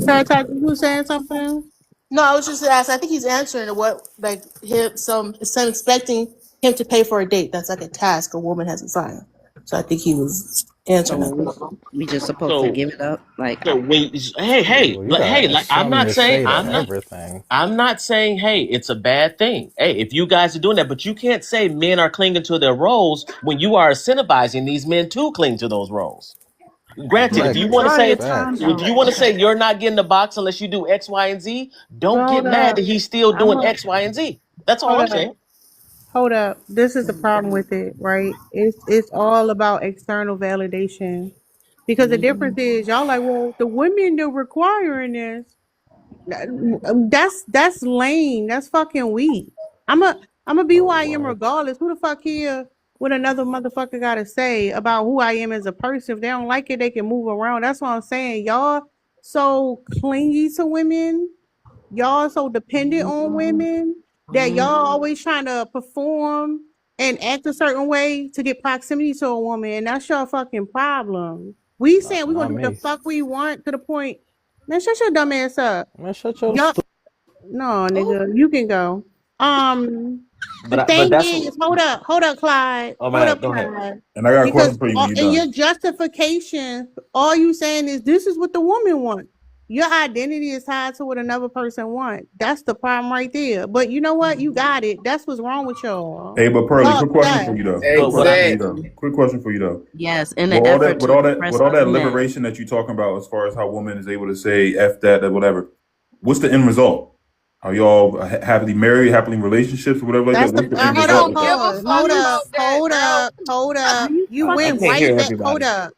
Tell you saying something? no, I was just asking. I think he's answering what like him. Some expecting him to pay for a date. That's like a task a woman has assigned. So I think he was answering that So question. we just supposed to So give it up? Like, so when Ooh, you got like something to say to everything. I'm not saying, hey, it's a bad thing. Hey, if you guys are doing that, but you can't say men are clinging to their roles when you are incentivizing these men to cling to those roles. Granted, if you Exactly. want to say Facts. you're not getting the box unless you do X, Y, and Z, don't get Hold mad up. that he's still I'm doing a, X, Y, and Z. That's all hold I'm up. saying. Hold up. This is the problem with it, right? It's all about external validation. Because the difference is y'all like, well, the women they're requiring this. That's lame. That's fucking weak. I'm a be who Bro, I am what? regardless. Who the fuck here what another motherfucker gotta say about who I am as a person? If they don't like it, they can move around. That's what I'm saying. Y'all so clingy to women. Y'all so dependent on women that y'all always trying to perform and act a certain way to get proximity to a woman, and that's your fucking problem. We saying we Not gonna do what the me. fuck we want to the point. Man, shut your dumb ass up. Man, shut your Y'all, stupid. no, nigga, you can go. The But thing that's is, Clyde, oh man, go ahead. Clyde, And I got a because question for you when you're in your done. justification, all you saying is this is what the woman wants. Your identity is tied to what another person wants. That's the problem right there. But you know what? You got it. That's what's wrong with y'all. Hey, but Pearly, Y'all quick question for upset. you though. But Quick what question I for you though. Quick question for you though. yes, in With an all that, effort to impress with all that men. liberation that you're talking about, as far as how women is able to say f that whatever, what's the end result? Are y'all happily married, happily in relationships, or whatever like That's that? the What's the end We result don't with that? give a pause. fuck about that, girl. Hold up. You I went can't right hear back. Hold everybody. up.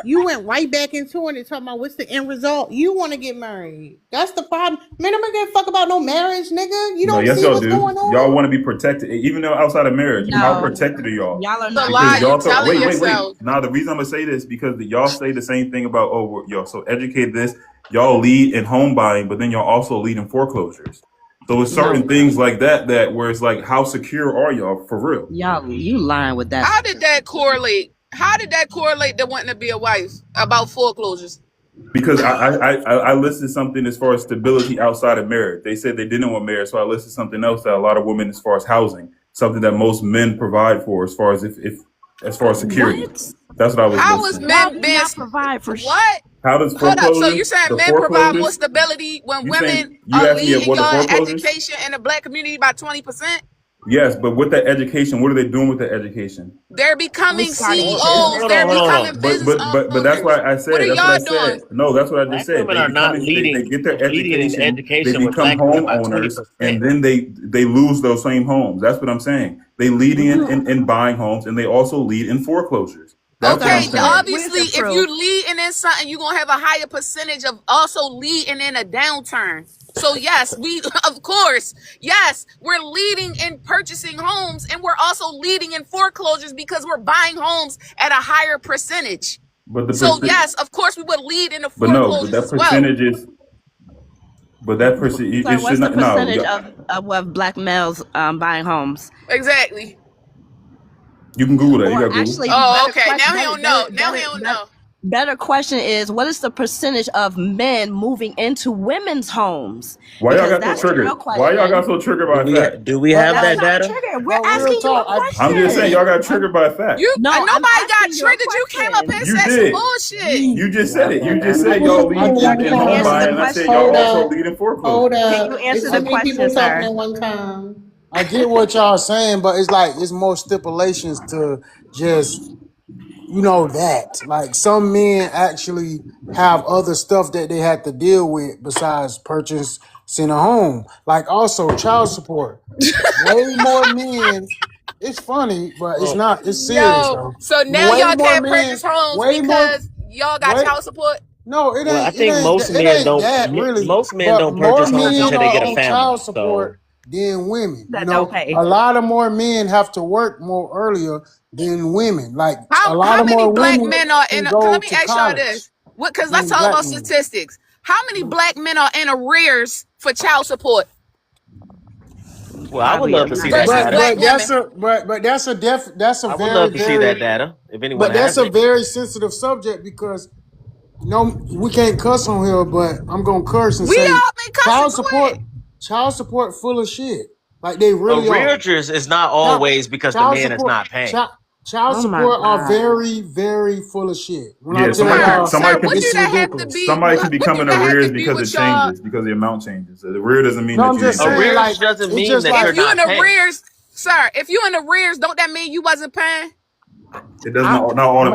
You went right back into it and talking about what's the end result. You want to get married. That's the problem. Man, I'm not gonna fuck about no marriage, nigga. You No, don't yes, see y'all what's do. going Y'all on? want to be protected, even though outside of marriage. How No, protected are y'all? y'all are It's a not Because lie you y'all thought, telling wait. yourself. Now the reason I'm gonna say this because y'all say the same thing about y'all so educated this. Y'all lead in home buying, but then y'all also lead in foreclosures. So it's certain no. things like that where it's like, how secure are y'all for real? Y'all, you lying with that. How did that correlate? How did that correlate to wanting to be a wife about foreclosures? Because I listed something as far as stability outside of marriage. They said they didn't want marriage, so I listed something else that a lot of women, as far as housing, something that most men provide for, as far as as far as security. What? That's what I was How was listing. Y'all men do being not provide for what? How does Hold up. So foreclosures, you saying the men provide more foreclosures? stability when You women saying you are asked me leading what the y'all foreclosures? education in the black community by 20%? Yes, but with that education, what are they doing with that education? They're we becoming started Hold, business. CEOs. hold They're on, hold on, hold becoming on. business But that's owners. why I What said are that's what I y'all doing? said. No, that's what I just Black said. women are not They leading get their in education, they education with become black women by homeowners, 20%. and then they lose those same homes. That's what I'm saying. They lead in buying homes, and they also lead in foreclosures. That's what I'm Okay, So saying. obviously, where's the if you proof? leading in something, you're gonna have a higher percentage of also leading in a downturn. So yes, we of course, yes, we're leading in purchasing homes and we're also leading in foreclosures because we're buying homes at a higher percentage. But the So percent, yes, of course we would lead in the but no, but foreclosures that as well. percentage is, but that percent it So should what's the not. No, percentage of black males buying homes? Exactly. you can Google that. You Or got Google. actually, Oh, better okay. Now question, he don't know. Now he don't know. better question is, what is the percentage of men moving into women's homes? Why y'all Because got so that's the real triggered? Why y'all got question. so triggered by a fact? Do we But have That's that not data? triggered. We're but real asking you a talk, I'm just saying y'all got question. triggered by a fact. No, And I'm nobody got asking you a triggered. You came up here and You said some did. bullshit. You just said it. You just Can said y'all you lead answer one in Can you home answer the buying, time? and I said y'all Hold question? also up. lead in Hold foreclosure. Can you up. answer It's the too many question, people talking sir? at one time. I get what y'all saying, but it's like it's more stipulations to just that. Like some men actually have other stuff that they have to deal with besides purchasing a home. Like also child support. Way more men. It's funny, but it's Well, not. It's serious Yo, though. so now Way y'all more can't men. purchase homes Way more. because y'all got Way. child support? No, it well, I ain't. It think ain't. most It men ain't don't. that really. Most men But don't more purchase homes men until they are get a on family. child support So than women. That don't pay. A lot of more men have to work more earlier than women. Like a lot How of many more black women men are can let go me to ask y'all college this. What, cause let's than talk black about men. statistics. How many black men are in arrears for child support well, I would Probably a love to see lot. that versus data. black women? That's a I would love very to see that very data if anyone but that's has a it. very sensitive subject because we can't cuss on here, but I'm gonna curse and We say all been cussing. child Go support, ahead. child support, full of shit. Like they really are. Arrearages is not Child, always because the child man is support, not paying. child Oh my support are God. very, very full of shit. When I Yeah, tell Sir, y'all, sir, what do it's that have to ridiculous. be? somebody can What become do in that have arrears to be because with it y'all? changes, because the amount changes. The arrear doesn't mean No, that I'm you just ain't paying. saying, like Arrears doesn't it's mean just that If you're like you in not paying. arrears, sir, if you in arrears, don't that mean you wasn't paying? It doesn't I,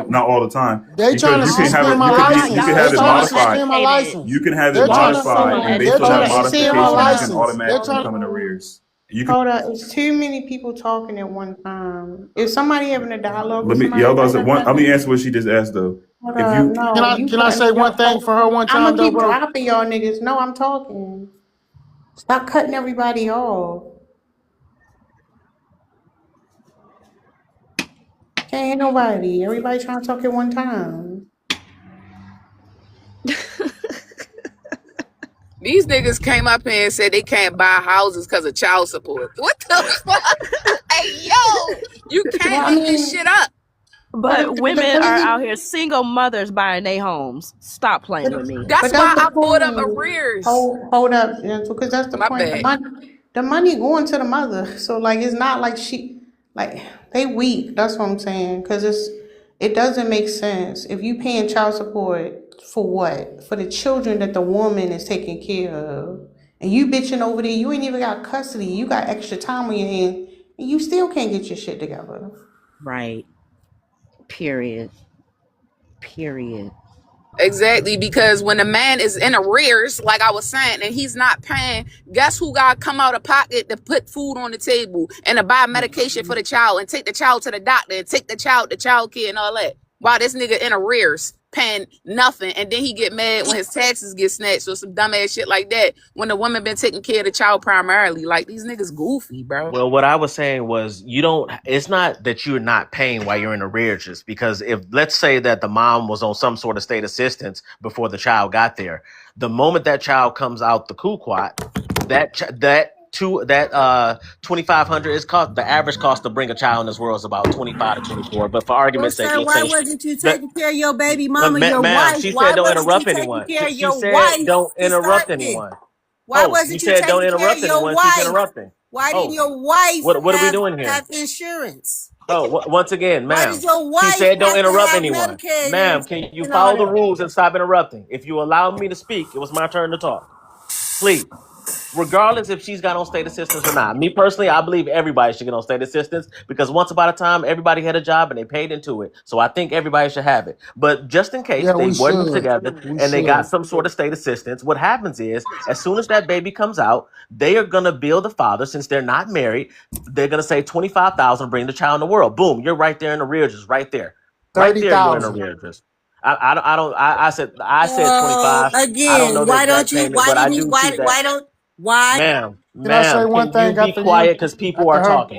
not all the time, they trying because to you can have suspend it. my You could be you license. can They have it trying to So modified. suspend my uneducated. license. You can have it They're trying to So modified, suspend. and based They're on trying that to Hold up. suspend See, my hold modification, you up. can license. They're automatically trying. become in arrears. You can Hold up. It's too many people talking at one time. Is somebody having a dialogue let with me. Yeah, somebody hold right on. now? Let me answer what she just asked though. Hold If up. you Can No, I you can I say cutting me one off. thing for her one I'm time gonna though, keep bro? dropping y'all niggas. No, I'm talking. Stop cutting everybody off. Can't hear nobody. Everybody trying to talk at one time. These niggas came up here and said they can't buy houses because of child support. What the fuck? Hey, yo, you Well, can't I make this mean, shit up. but But the women are out crazy, here, single mothers buying their homes. Stop playing with me. That's but that's why the I bought up point. arrears. Hold up, because that's the My point. bad. The money going to the mother. So like, it's not like like they weak. That's what I'm saying. Because it doesn't make sense if you paying child support for what? For the children that the woman is taking care of, and you bitching over there. You ain't even got custody. You got extra time on your hand, and you still can't get your shit together. Right. Period. Period. Exactly, because when a man is in arrears, like I was saying, and he's not paying, guess who got to come out of pocket to put food on the table and to buy medication for the child and take the child to the doctor and take the child to child care and all that? While this nigga in arrears, paying nothing, and then he get mad when his taxes get snatched or some dumbass shit like that. When the woman been taking care of the child primarily, like these niggas goofy, bro. Well, what I was saying was you don't. It's not that you're not paying while you're in arrearages, because if let's say that the mom was on some sort of state assistance before the child got there, the moment that child comes out the Kuquat, that 2,500 is cost. The average cost to bring a child in this world is about 25 to 24. But for Well, argument's sake, sir, let's why say wasn't you that. taking care of your baby mama, your Ma'am, wife? she Why said don't wasn't you interrupt taking anyone. care of She your said wife don't to interrupt start with? anyone. Why Oh, you wasn't you said don't taking care of interrupt your anyone. She's wife? interrupting. Why didn't Oh, your wife what are we have doing here? have insurance? Oh, once again, Why did ma'am, your she wife said don't have to interrupt have anyone. Medicaid Ma'am, can you and all follow the that? rules and stop interrupting? If you allow me to speak, it was my turn to talk. Please. Regardless if she's got on state assistance or not. Me personally, I believe everybody should get on state assistance because once upon a time, everybody had a job and they paid into it. So I think everybody should have it. But just in case Yeah, they we wasn't should. together We and they got should. some sort of state assistance, what happens is as soon as that baby comes out, they are going to bill the father since they're not married. They're going to say 25,000, bring the child in the world. Boom, you're right there in arrears, right there. Right there, you're in 30,000. arrears. I said So 25. I don't again, know the why don't exact you? payment, Why but I didn't you? do see that. Why don't? Why? Can I say Ma'am, one can you thing be after you? quiet because people After are her? talking?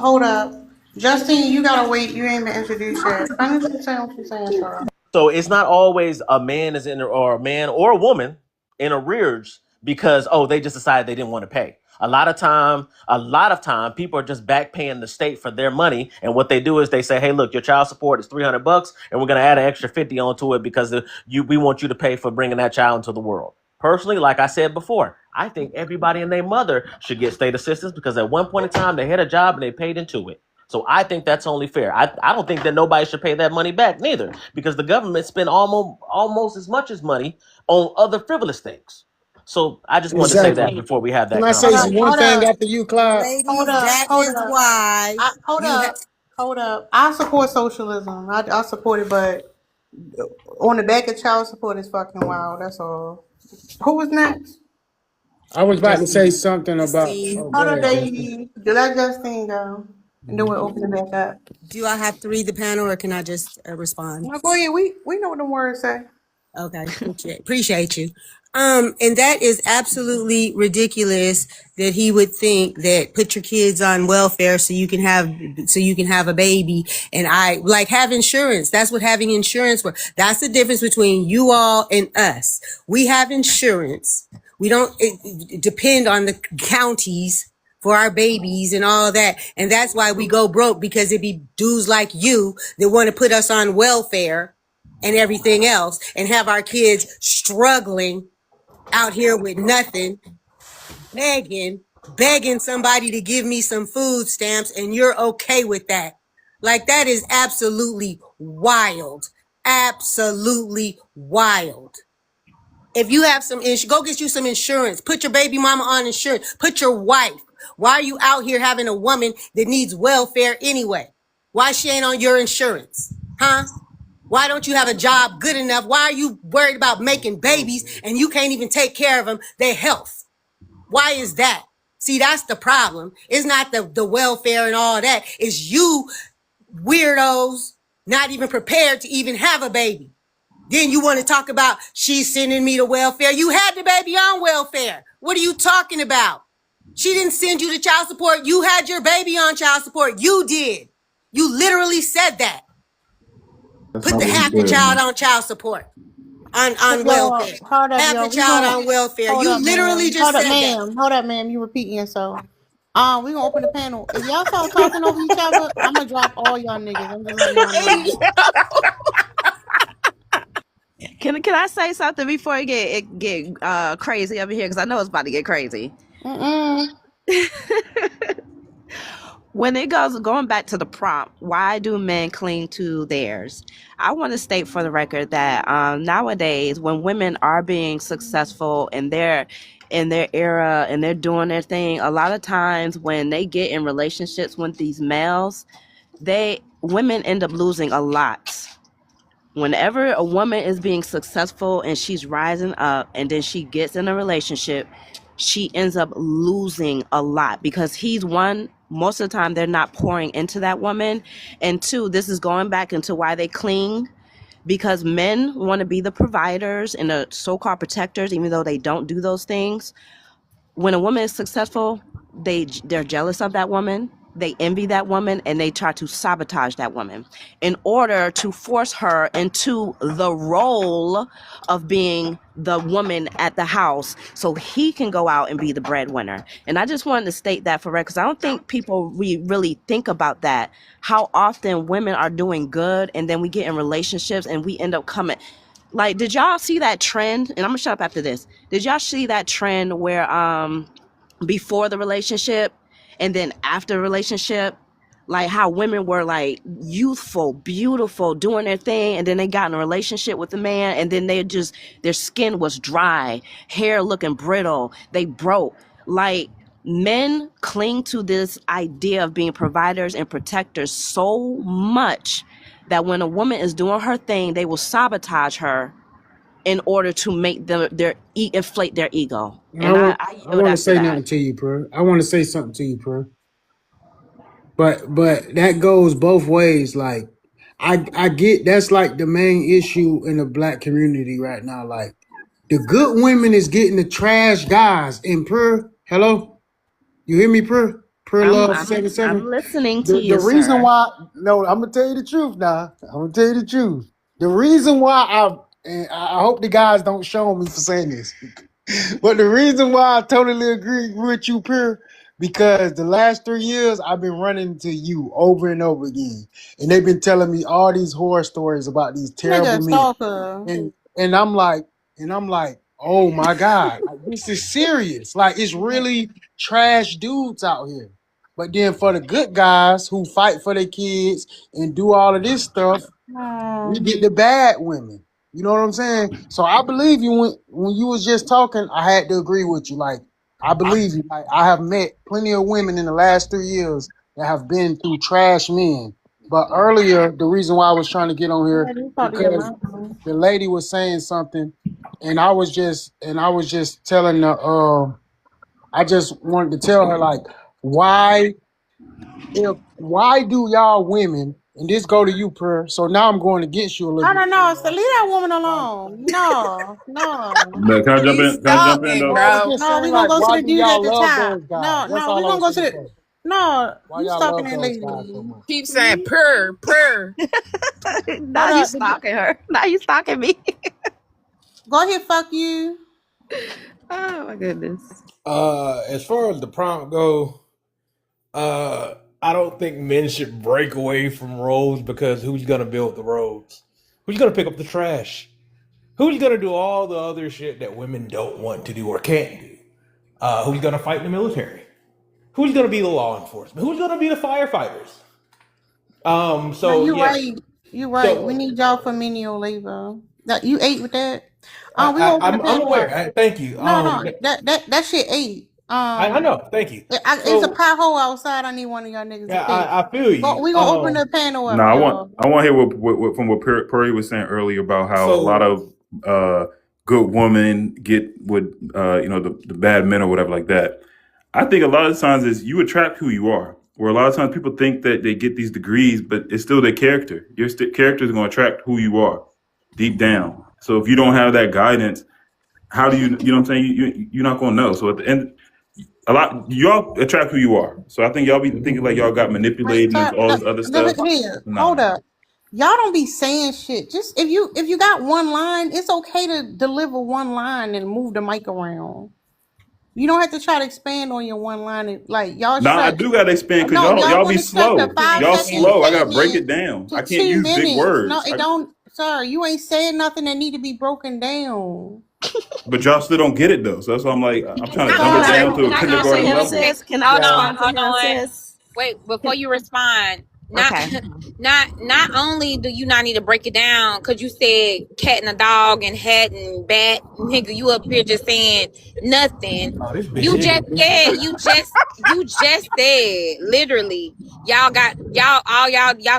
Hold up. Justin, you gotta wait. You ain't been introduced yet. Finish what you're saying, sir. So it's not always a man is in or a man or a woman in arrears because they just decided they didn't want to pay. A lot of time, people are just back paying the state for their money, and what they do is they say, "Hey, look, your child support is $300, and we're going to add an extra 50 onto it because we want you to pay for bringing that child into the world." Personally, like I said before, I think everybody and their mother should get state assistance because at one point in time they had a job and they paid into it. So I think that's only fair. I don't think that nobody should pay that money back neither because the government spent almost as much as money on other frivolous things. So I just wanted to say that Exactly. before we have that Can I say conversation. one Hold thing up. after you, Clyde? Hold Ladies, up. that Hold is up. why Hold you have. up. Hold up. I support socialism. I support it, but on the back of child support is fucking wild. That's all. Who was next? I was about to say Justine. something about. Justine. Oh, go Hold up, ahead, Justin. baby. Let Justine go. And then we'll open it back up. Do I have to read the panel or can I just respond? No, go ahead. We know what the words say. Okay, appreciate you. And that is absolutely ridiculous that he would think that put your kids on welfare so you can have a baby and have insurance. That's what having insurance for. That's the difference between you all and us. We have insurance. We don't depend on the counties for our babies and all that. And that's why we go broke, because it be dudes like you that want to put us on welfare and everything else and have our kids struggling out here with nothing, begging somebody to give me some food stamps, and you're okay with that. Like, that is absolutely wild. Absolutely wild. If you have some go get you some insurance. Put your baby mama on insurance. Put your wife. Why are you out here having a woman that needs welfare anyway? Why she ain't on your insurance? Huh? Why don't you have a job good enough? Why are you worried about making babies and you can't even take care of them, their health? Why is that? See, that's the problem. It's not the welfare and all that. It's you weirdos not even prepared to even have a baby. Then you want to talk about she's sending me to welfare. You had the baby on welfare. What are you talking about? She didn't send you to child support. You had your baby on child support. You did. You literally said that. That's Put not the what half he the said. child on child support. On welfare. Hold up, Half yo. the child on welfare. Hold You up, literally ma'am. just Hold up, said that. ma'am. Hold up, ma'am. You repeating yourself. We gonna open the panel. If y'all start talking over each other, I'm gonna drop all y'all niggas. I'm just letting y'all know. Can I say something before it get crazy over here? Because I know it's about to get crazy. When it going back to the prompt, why do men cling to theirs? I want to state for the record that nowadays, when women are being successful in their era and they're doing their thing, a lot of times when they get in relationships with these males, women end up losing a lot. Whenever a woman is being successful and she's rising up and then she gets in a relationship, she ends up losing a lot because most of the time they're not pouring into that woman. And two, this is going back into why they cling, because men want to be the providers and the so-called protectors, even though they don't do those things. When a woman is successful, they're jealous of that woman. They envy that woman and they try to sabotage that woman in order to force her into the role of being the woman at the house so he can go out and be the breadwinner. And I just wanted to state that for record, because I don't think people really think about that, how often women are doing good and then we get in relationships and we end up coming. Like, did y'all see that trend? And I'm gonna shut up after this. Did y'all see that trend where before the relationship and then after the relationship, like how women were like youthful, beautiful, doing their thing, and then they got in a relationship with a man and then their skin was dry, hair looking brittle, they broke. Like, men cling to this idea of being providers and protectors so much that when a woman is doing her thing, they will sabotage her in order to make inflate their ego. And I want to say nothing to you, bro. I want to say something to you, bro. But that goes both ways. Like, I get that's like the main issue in the black community right now. Like, the good women is getting the trash guys. And hello, you hear me, love 77. I'm listening to you, The reason sir. why, no, I'm gonna tell you the truth now. I'm gonna tell you the truth. The reason why I hope the guys don't show me for saying this. But the reason why I totally agree with you, Pure, because the last 3 years I've been running to you over and over again, and they've been telling me all these horror stories about these Nigga, terrible men, stalker. and I'm like, oh my God, like, this is serious. Like it's really trash dudes out here. But then for the good guys who fight for their kids and do all of this stuff, we get the bad women. You know what I'm saying? So I believe you when you was just talking, I had to agree with you. Like I believe you. Like I have met plenty of women in the last 3 years that have been through trash men. But earlier, the reason why I was trying to get on here You talk to your because mama. the lady was saying something, and I was just telling the I just wanted to tell her like why do y'all women, and this go to you, Per. So now I'm going against you a little bit. No. So leave that woman alone. No. But can I jump He's in? Can I jump in stalking, though? No, I was bro. just No, saying we gonna like go to why the do dude at y'all the love top. those guys? That's We all I gonna was go to gonna the. say. No, Why you y'all stalking love that those lady. guys so much? Keep saying purr, purr. Now Hold you up. stalking her. Now you stalking me. Go ahead, fuck you. Oh my goodness. As far as the prompt go, I don't think men should break away from roles because who's gonna build the roads? Who's gonna pick up the trash? Who's gonna do all the other shit that women don't want to do or can't do? Who's gonna fight in the military? Who's gonna be the law enforcement? Who's gonna be the firefighters? No, So you yeah, right. You right. We so need y'all for menial labor. That you ate with that. We gonna open the I'm panel aware. up. Thank you. No. That shit ate. I know. Thank you. It's a So pothole outside. I need one of y'all niggas to yeah, fix. I feel you. We gonna open the panel No, up, y'all. I want to hear what from what Perry was saying earlier about how a lot So of good women get with the bad men or whatever like that. I think a lot of times is you attract who you are. Where a lot of times people think that they get these degrees, but it's still their character. Your character is going to attract who you are deep down. So if you don't have that guidance, how do you know what I'm saying? You're not going to know. So at the end, y'all attract who you are. So I think y'all be thinking like y'all got manipulated and all this other stuff. Here, No. hold up. Y'all don't be saying shit. Just if you got one line, it's okay to deliver one line and move the mic around. You don't have to try to expand on your one line. Like y'all Nah, I stretch. do gotta expand because No, y'all want be to stretch slow. a 5 Y'all second slow. I gotta break it statement down. to I can't 2 use big minutes. words. No, it don't, sir. You ain't saying nothing that need to be broken down. But y'all still don't get it though. So that's why I'm like, I'm trying to Can dumb I it down to a can I No, answer kindergarten him, level. okay, sis? Can I hold respond on, to hold him, on. sis? Wait, before you respond, not Okay. not only do you not need to break it down because you said cat and a dog and hat and bat, nigga, you up here just saying nothing. oh, this bitch You just ignorant. said you just said literally y'all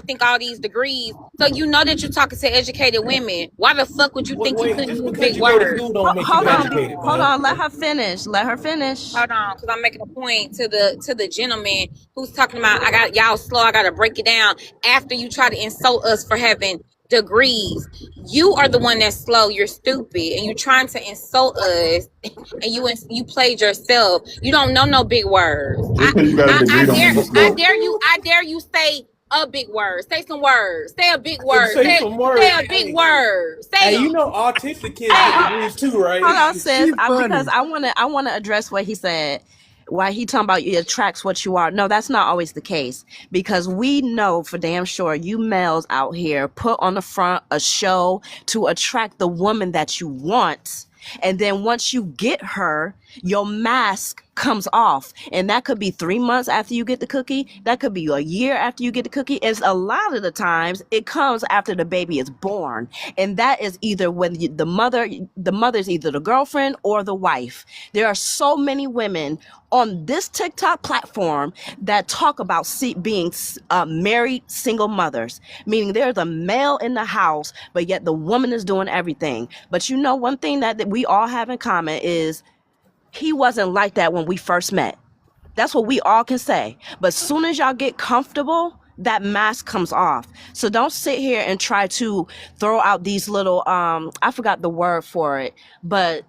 think all these degrees. So you know that you're talking to educated women. Why the fuck would you think you Wait, couldn't just use because big you go to words? school don't make you Hold on. educated, Hold man. on. Let her finish. Let her finish. Hold on, because I'm making a point to the gentleman who's talking about I got y'all slow. I gotta break it down after you try to insult us for having degrees. You are the one that's slow. You're stupid, and you're trying to insult us. And you played yourself. You don't know no big words. Just because you got a degree don't mean you slow. I dare you say a big word. Say some words. Say a big And word. say some words. Say a big word. Say Hey, them. you know autistic kids get degrees too, right? Hold on, sis. She funny. Because I wanna address what he said. Why he talking about it attracts what you are. No, that's not always the case. Because we know for damn sure you males out here put on the front a show to attract the woman that you want. And then once you get her, your mask comes off. And that could be 3 months after you get the cookie. That could be a year after you get the cookie. And a lot of the times it comes after the baby is born. And that is either when the mother's either the girlfriend or the wife. There are so many women on this TikTok platform that talk about being married single mothers, meaning there's a male in the house, but yet the woman is doing everything. But you know, one thing that we all have in common is he wasn't like that when we first met. That's what we all can say. But as soon as y'all get comfortable, that mask comes off. So don't sit here and try to throw out these little I forgot the word for it, but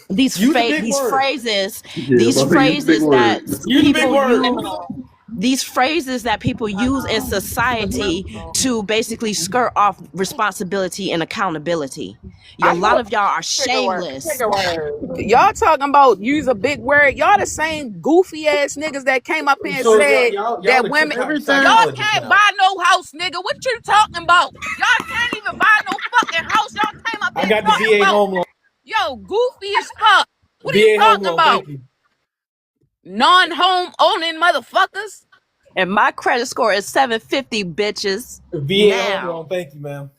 these Use the big these word. phrases Yeah, these I'm about to use big phrases that words. Use the big people word. use these phrases that people use in society to basically skirt off responsibility and accountability. A lot of y'all are shameless. Y'all talking about use a big word. Y'all the same goofy ass niggas that came up here and So said y'all that the women, TikTok y'all psychologists can't now. buy no house, nigga. What you talking about? Y'all can't even buy no fucking house. Y'all came up I here got the talking VA about, home loan. yo, goofy as fuck. What are you VA home talking loan. about? Thank you. Non-home owning motherfuckers. And my credit score is 750, bitches. VA home Now. loan. Thank you, ma'am.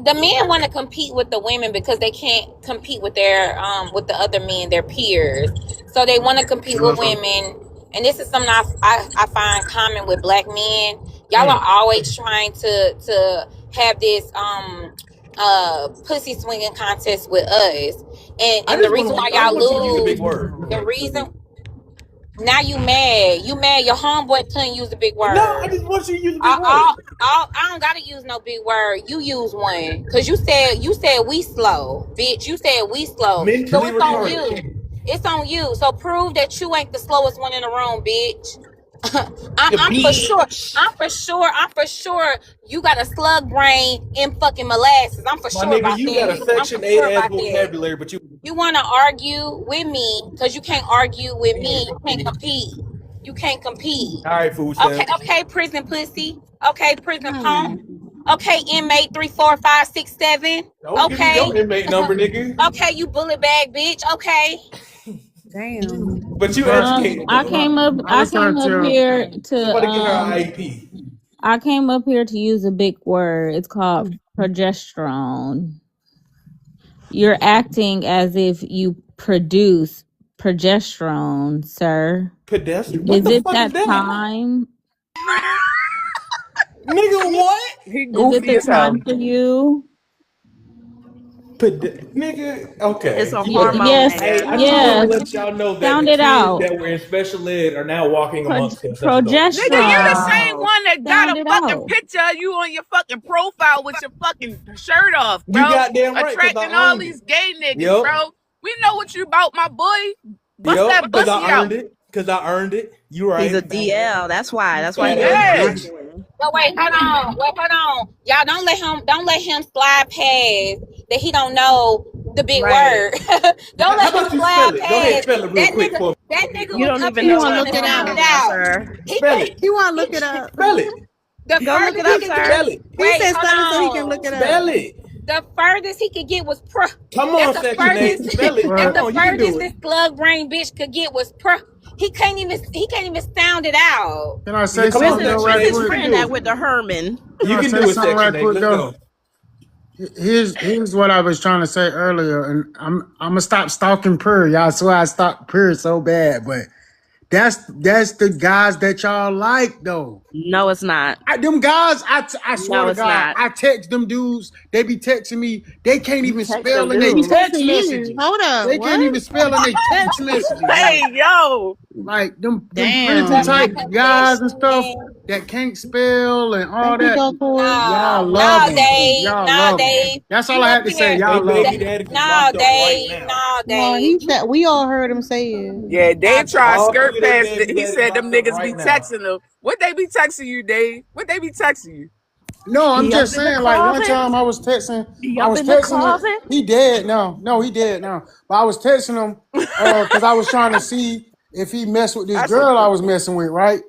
The men want to compete with the women because they can't compete with their with the other men, their peers. So they want to compete with women, and this is something I find common with black men. Y'all are always trying to have this pussy swinging contest with us, and the reason why y'all want you to use a big lose, word. the reason. Now you mad. You mad. Your homeboy couldn't use a big word. No, I just want you to use a big word. I don't gotta use no big word. You use one. Cause you said we slow. Bitch, you said we slow. Mentally So it's on retarded. you. It's on you. So prove that you ain't the slowest one in the room, bitch. I'm for sure you got a slug brain in fucking molasses. I'm for My sure nigga, about you got a that. I'm Section for 8 sure ass about that. vocabulary, but you. You want to argue with me because you can't argue with me. You can't compete. You can't compete. All right, food Okay, stamps. okay, prison pussy. Okay, prison punk. Okay, inmate 3, 4, 5, 6, 7. Don't give me Okay. your inmate number, nigga. Okay, you bullet bag bitch. Okay. Damn. But you educated I though. came up. I I was trying came to up tell. here to. Somebody get her an IEP. I came up here to use a big word. It's called progesterone. You're acting as if you produce progesterone, sir. Pedestrian. What Is the it fuck is that that? time? Nigga, what? He Is it goofy the as hell. time for you? Nigga, It's okay. a hormone, Yes, Hey, nigga. I just want to yes. let y'all know that Sound the it kids out. that were in special ed are now walking amongst us as adults. Nigga, you the Progesterone. same Wow. one that got Sound a it fucking out. picture of you on your fucking profile with your fucking shirt off, You bro. goddamn right, because Attracting I all earned it. these gay niggas, Yep. bro. We know what you about, my boy. Bust Yep, that because pussy I out. earned it. Because I earned it. You He's right. a DL. That's why. That's why he Fat ass always Yeah. bitch. arguing. But wait, hold on. Y'all don't let him slide past that he don't know the big Right. word. Don't How let him about you spell slide it? Go ahead, past spell it real quick for me. that nigga You was don't up even here He know want to what trying look to it sound hormone it up. is, out. sir. He Spell it. He want to look it up. Spell it. the Go look it furthest he up, could sir. Spell get it. He wait, said hold spell it so he can look on. it up. Spell it. The furthest he could get was Come That's on, the Section 8. furthest. Spell it. That's Come Well, the on, you can do furthest it. this slug brain bitch could get was He can't even sound it out. can I say Come on, something Prison, though, Section right 8. his You quick? can friend do that it. with the Herman. Can You I can say do it, something Section right 8. quick Let's though? go. Here's what I was trying to say earlier, and I'm gonna stop stalking Purr. Y'all swear I stalk Purr so bad, but that's the guys that y'all like though. No, it's not. Them guys, I swear No, to it's God, not. I text them dudes. They be texting me. They can't You even text spell them in their He dudes. text texting you. messages. Hold up. They can't What? even spell in their text messages. Hey, yo. Like them prison The type Damn. guys and stuff conditioning. that can't spell and all Thank you, that. Doctor. Y'all No, love no, them. Dave. Y'all No, love them. Dave. That's all You I up had to say. here. They Y'all love baby them. daddy just No, locked up right Dave. now. No, No, he Dave. said we all heard him say it. Yeah, No, Dave tried to Dave. All skirt three of they past it. baby He daddies said them locked up niggas be right now. texting him. What they be texting you, Dave? What they be texting you? No, I'm He up just in the saying, like one closet. time I was texting, He up in the him. closet. He dead now. No, he dead now. But I was texting him because I was trying to see if he messed with this That's a girl I was messing with, right?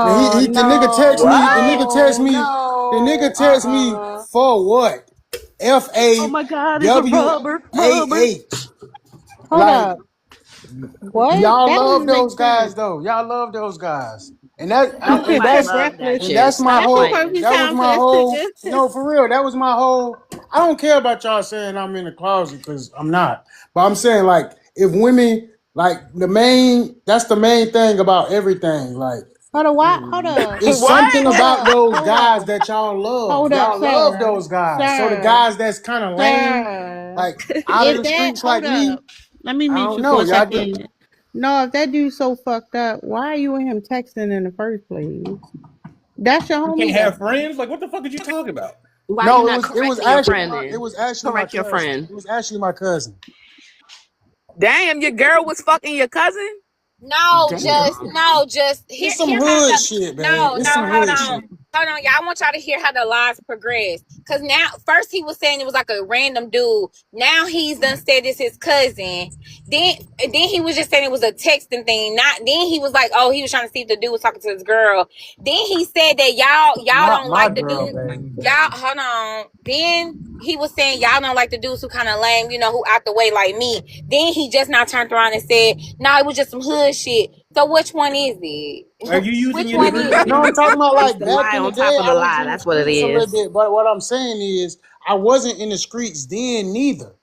And No, the nigga text no, me, what? the nigga text me no. for what? Oh FAWAH. my God, it's a rubber. Hold Like up. What? y'all That don't love even make those guys sense. though. Y'all love those guys. And that and Nobody Picture that's love that breakfast. and shit. that's my Stop That's the whole playing. perfect that was time for my this whole picture. no for real. That was my whole I don't care about y'all saying I'm in the closet because I'm not. But I'm saying like if women like that's the main thing about everything. Like Hold up. Why? Hold up. it's something What? Hold about up. those Hold guys up. that y'all love. Hold up, Y'all love sir. those guys. So the Sir. guys that's kind of lame, Sir. like out of If the that, streets hold like me, up. Let me I mute don't you for know. a Y'all second. No, if that dude's so fucked up, why are you and him texting in the first place? That's your You can't homie have though. friends? Like, what the fuck are you talking about? Why you no, not it was correcting your actually friend it then? was actually my Correct your cousin. friend. It was actually my cousin. Damn, your girl was fucking your cousin? No, Damn. just It's here. some Here how hood the shit, babe. no, It's no. some Hold hood on, shit. hold on, y'all. I want y'all to hear how the lies progress. Cause now, first he was saying it was like a random dude. Now he's done said it's his cousin. Then he was just saying it was a texting thing. Not then he was like, oh, he was trying to see if the dude was talking to his girl. Then he said that y'all Not don't my like the girl, dude. baby. Y'all hold on. Then he was saying y'all don't like the dudes who kind of lame, who out the way like me. Then he just now turned around and said, "Nah, it was just some hood shit." So which one is it? Are you using Which your one is nigga? No, I'm it? talking about It's like the back lie in the on top day. of I the was lie. in the That's what it streets a little is. bit, but what I'm saying is I wasn't in the streets then neither.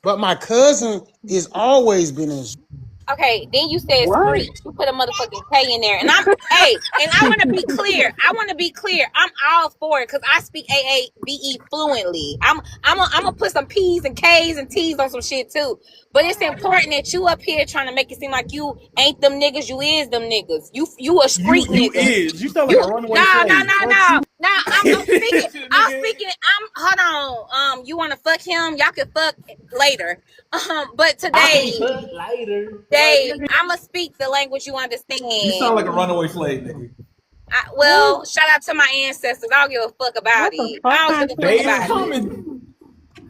But my cousin is always been in. Okay, then you said What? street. You put a motherfucking K in there, and I want to be clear. I'm all for it because I speak AAVE fluently. I'm gonna put some P's and K's and T's on some shit too. But it's important that you up here trying to make it seem like you ain't them niggas. You is them niggas. You a You street you nigga. is. You sound like You a runaway no no slave. no But no you, no. I'm speaking. I'm Nigga. speaking. I'm hold on. You want to fuck him? Y'all can fuck later. But I can today. fuck later. Like, Dave, nigga, I'ma speak the language you you sound understand. like a runaway slave, nigga. Well, shout out to my ancestors. I don't give a fuck about What the it. fuck I don't kind give of a shit fuck Day is is about it. that? coming.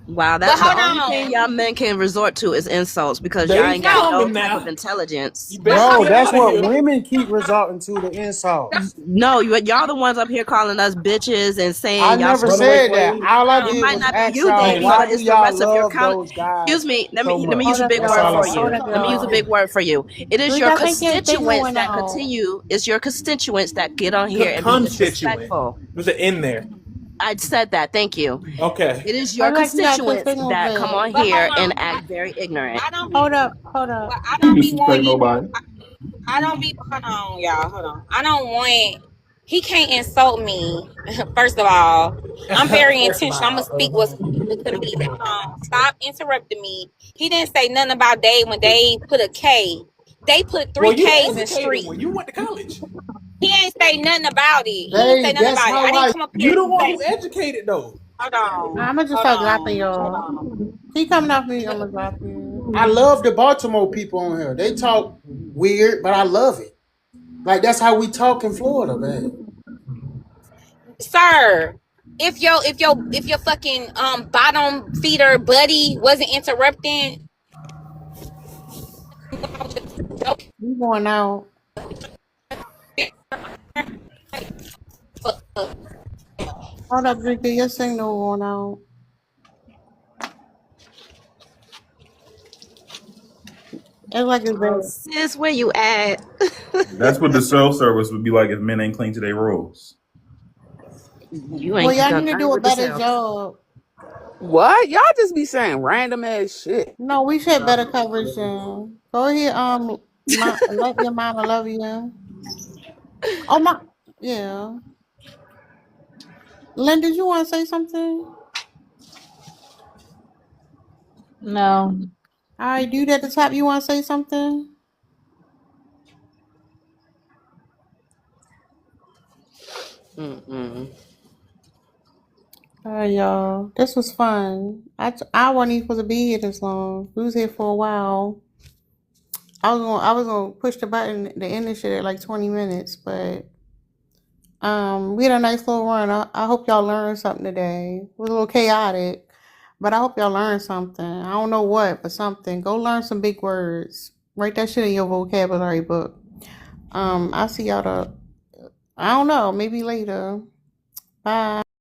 Wow, But that the hold only thing on. y'all men can resort to is insults because y'all Day's ain't got no coming type of now. intelligence. You But better no, get that's out of what here. women keep resorting to the insults. No, y'all the ones up here calling us bitches and I saying y'all never supposed Runaway said that. slave. All I hold it on. did might was not be ask you, y'all, Davy, Dave. why but do it's the y'all rest of your love com. those guys Excuse me. Let so me much? use Hold a up, big That's word all y'all. I'm for Hold you. saying. up, Let me use a y'all. big word for you. It is Drake, your I think your signal constituents went that out. continue. It's your constituents that get on here and be Constituent. disrespectful. There's an in there. I said that. Thank you. Okay. It is I your like you got your constituents signal that come back. on But hold here and on. act very ignorant. I don't be Hold up, hold up. well, I You don't be disrespect wanting nobody. I don't be hold on, y'all. Hold on. I don't want he can't insult me. First of all. I'm very First of intentional. I'm gonna all, speak what's gonna be. Stop interrupting me. He didn't say nothing about Dave when Dave put a K. They put well, three you K's in educated street. one. You went to college. He ain't say nothing about it. He ain't say Hey, nothing that's about it. I how didn't I come up here You the and one say, who educated though. hold on, I'ma just hold start dropping on, hold y'all. on. Keep coming off me, I'ma drop you. I love the Baltimore people on here. They talk weird, but I love it. Like that's how we talk in Florida, man. Sir, if your fucking bottom feeder buddy wasn't interrupting, okay. You going out. Hold up, Drake, your signal going out. It's like it's been. Sis, where you at? That's what the self service would be like if men ain't clean to their roles. You Well, ain't y'all done need to nothing do a with the better self. job. What? Y'all just be saying random ass shit. No, we should better coverage then. Go ahead, let your mama love you. Oh my, yeah. Lynn, did you want to say something? No. All right, dude at the top, you want to say something? Mm-mm. All right, y'all. This was fun. I wasn't even supposed to be here this long. We was here for a while. I was gonna push the button to end this shit at like 20 minutes, but we had a nice little run. I hope y'all learned something today. It was a little chaotic, but I hope y'all learned something. I don't know what, but something. Go learn some big words. Write that shit in your vocabulary book. I'll see y'all I don't know, maybe later. Bye.